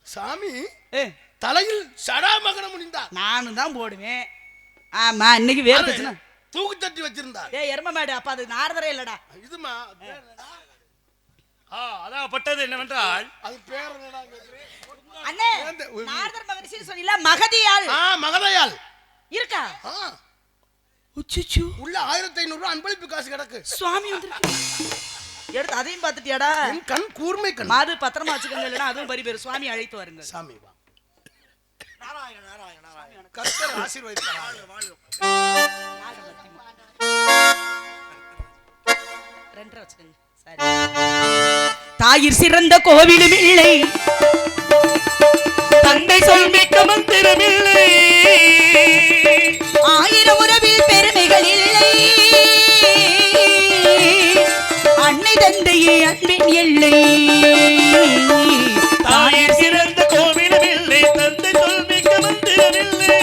சாமி ஏ, தலையில் சடாமகன முடிந்தார். நானும் தான் போடுவேன் ஆமா இன்னைக்கு வேற பிரச்சனை தூக்கு தட்டி வச்சிருந்தார். ஏ எரும மாடு அப்ப அது நாரதரே இல்லடா இதுமா அதாகப்பட்டது என்னவென்றால் அது பேர் என்னடா கேக்குறீ? அண்ணே நாரதர் மகரிஷி சொன்னீல மகதியாள் மகதையால் இருக்கா ஆ, உச்சுச்சு உள்ள 1500 ரூபாய் அன்பளிப்பு காசு கிடக்கு. சுவாமி வந்திருக்கு எடுத்து அதையும் பார்த்துட்டியாடா என் கண் கூர்மை கண். மாது பத்திரமா வச்சுக்கோங்க இல்லைன்னா அதுவும் பரி பேர் சுவாமி அழைத்து வருங்க சாமி வா. கர்த்தர் ஆசீர்வதிப்பார். ரெண்டரை வச்சுக்கோங்க சரி தாயிற் சிறந்த கோவிலும் இல்லை தந்தை சொல் மிக்க மந்திரமில்லை ஆயிரம் உறவில் பெருமைகள் இல்லை அன்னை தந்தையே அன்பின் எல்லை தாயிற் சிறந்த கோவிலும் இல்லை தந்தை சொல் மிக்க மந்திரமில்லை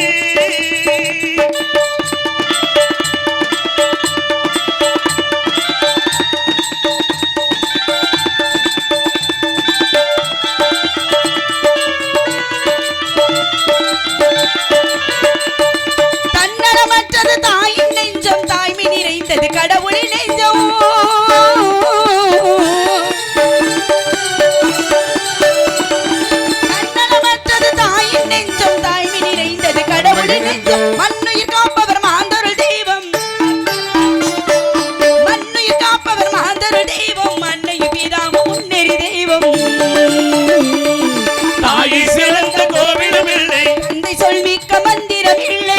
தன்னலமற்றது தாயின் நெஞ்சம் தாய்மை நிறைந்தது கடவுளின் நெஞ்சம் தன்னலமற்றது தாயின் நெஞ்சம் தாய்மை நிறைந்தது கடவுளின் நெஞ்சம் மண்ணுயிர் காப்பவர் மாந்தருள் தெய்வம் மண்ணுயிர் காப்பவர் மாந்தருள் தெய்வம் மண்ணையும் பிதாவும் முன்னேறி தெய்வம் தாயிற் சிறந்த கோவிலும் இல்லை தந்தை சொல் மிக்க மந்திரம் இல்லை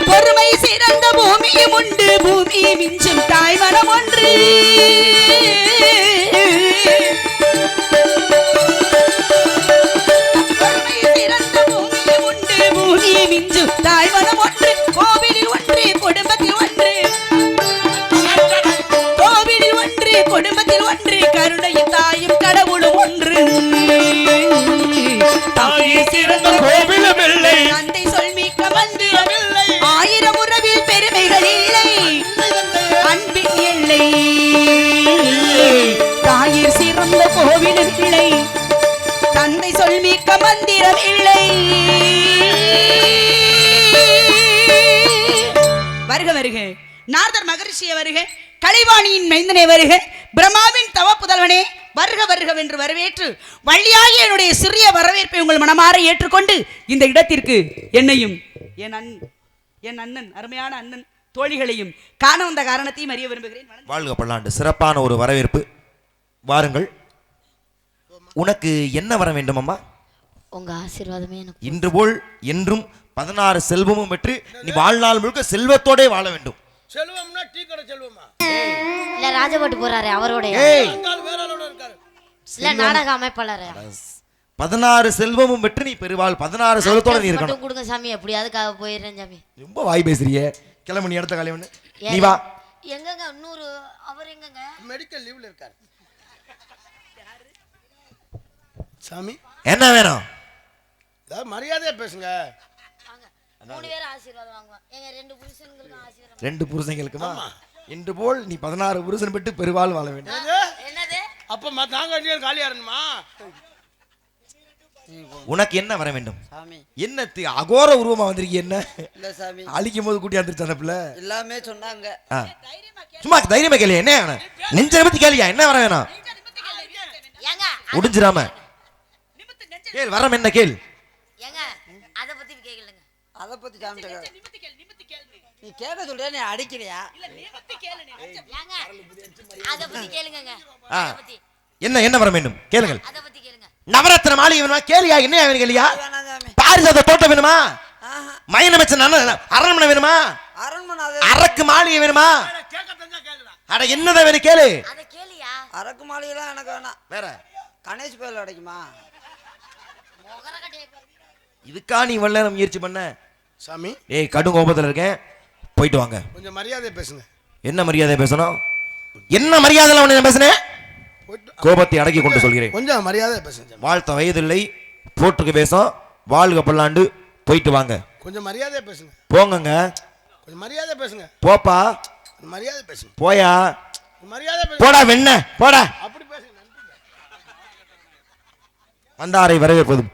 பொறுமை சிறந்த பூமியும் உண்டு பூமியை மிஞ்சும் தாய் மனம் ஒன்று பொறுமை சிறந்த பூமியும் உண்டு பூமியை மிஞ்சும் தாய் மனம் ஒன்று கோவிலில் ஒன்று குடும்பத்தில் ஒன்று கோவிலில் ஒன்று குடும்பத்தில் ஒன்று கருணையும் தாயும் கடவுளும் ஒன்று தாயிற் சிறந்த கோவிலும் இல்லை தந்தை சொல் மிக்க மந்திரம் இல்லை ஆயிரம் உறவில் பெருமைகள் இல்லை அன்பின் எல்லை தாயிற் சிறந்த கோவிலும் இல்லை தந்தை சொல் மிக்க மந்திரம் இல்லை வருக வருக நாரதர் மகரிஷிய வருக கலைவாணியின் மைந்தனே வருக பிரம்மாவின் தவ புதல்வனே வருக வருகவென்று வரவேற்று வள்ளியாகிய என்னுடைய சிறிய வரவேற்பை உங்கள் மனமாற ஏற்றுக்கொண்டு இந்த இடத்திற்கு என்னையும் என் அண்ணன் அருமையான அண்ணன் தோழிகளையும் காண வந்த காரணத்தையும் அறிய விரும்புகிறேன் வாழ்க பல்லாண்டு. சிறப்பான ஒரு வரவேற்பு. வாருங்கள். உனக்கு என்ன வர வேண்டும் அம்மா? உங்க ஆசீர்வாதமே எனக்கு இன்று போல் என்றும் 16 செல்வமும் பெற்று நீ வாழ்நாள் முழுக்க செல்வத்தோடே வாழ வேண்டும். செல்வம்னா டீ கடை செல்வமா? இல்ல ராஜபாட்டு போறாரு அவரோட ஏய், அந்த ஆள் வேற ஆளோட இருக்காரு. இல்ல நாடக அமைப்பாளர் 16 செல்வமும் பெற்று நீ பெருவாள் 16 செல்வத்தோட நீ இருக்கணும். கொடுங்க சாமி எப்படியாவது போயிடுறேன் சாமி. ரொம்ப வாய் பேசுறியே. கிளம்பு, நீ இடத்த காலி பண்ணு. நீ வா. எங்கங்க இன்னொரு அவர் எங்கங்க? மெடிக்கல் லீவ்ல இருக்காரு. சாமி என்ன வேணும்? ஏதாவது மரியாதையா பேசுங்க. வாங்க 3 பேரும் ஆசீர்வாதம் வாங்குவோம். எங்க 2 புருஷன்களுக்கும் ஆசீர்வாதம். 2 புருஷங்களுக்குமா? இன்று போல் நீ 16 புருஷன் பெற்று பெருவாள் வாழ வேண்டும். என்னது? அப்ப நாங்க அடியார் காலியா இருந்துமா? உனக்கு என்ன வர வேண்டும்? சாமி என்ன அகோர உருவமா வந்திருக்கீ? என்ன இல்ல சாமி அழிக்கும் போது கூட்டி வந்துருச்சு அந்த பிள்ளை. எல்லாமே சொன்னாங்க. சும்மா தைரியமா கேளியா? என்ன வேணும்? நெஞ்ச பத்தி கேளியா? என்ன வர வேணும்? ஏங்க முடிஞ்சிராம கேள். வரம் என்ன கேள்? ஏங்க அத பத்தி கேக்கலங்க. அத பத்தி சாமி நீ கேட்க சொல்றியா நீ அடிக்கிறியா? ஏங்க அத பத்தி கேளுங்கங்க. ஆ. அத பத்தி என்ன என்ன வர வேண்டும்? கேளுங்கள். அத பத்தி கேளுங்க. நவரத்ன மாளிகை வேணுமா? கேளியா? என்ன வேணும் கேளியா? வேணாம் சாமி. பாரிஜாத தோட்டம் வேணுமா? ஆஹா மயனமச்சன் அரண்மனை வேணுமா? அரண்மனை அது அரக்கு மாளிகை வேணுமா? கேட்க தெரிஞ்சா கேளுடா. அட என்னதான் வேணும் கேளு. அத கேளியா? அரக்கு மாளிகைலாம் எனக்கு வேணாம். வேற கணேஷ் பேர்ல கிடைக்குமா? முகர கட்டைய பாரு. இதுக்கா நீ வல்ல முயற்சி பண்ண? சாமி ஏய், கடும் கோபத்துல இருக்கேன். போயிட்டு வாங்க. கொஞ்சம் மரியாதையா பேசுங்க. என்ன மரியாதை பேசணும்? என்ன மரியாதை உன்னை பேசுனேன்? போயிட்டு கோபத்தை அடக்கி கொண்டு சொல்கிறேன். கொஞ்சம் மரியாதையா பேசுங்க சாமி. வாழ்த்த வயதில்லை, போற்றுக்கு பேசும். வாழ்க பல்லாண்டு. போயிட்டு வாங்க. கொஞ்சம் மரியாதையா பேசுங்க. போங்கங்க. கொஞ்சம் மரியாதையா பேசுங்க. போப்பா. கொஞ்சம் மரியாதை பேசுங்க. போயா. மரியாதை போடா வெண்ண போடா அப்படி பேசுங்க. வந்தாரை வரவேற்பது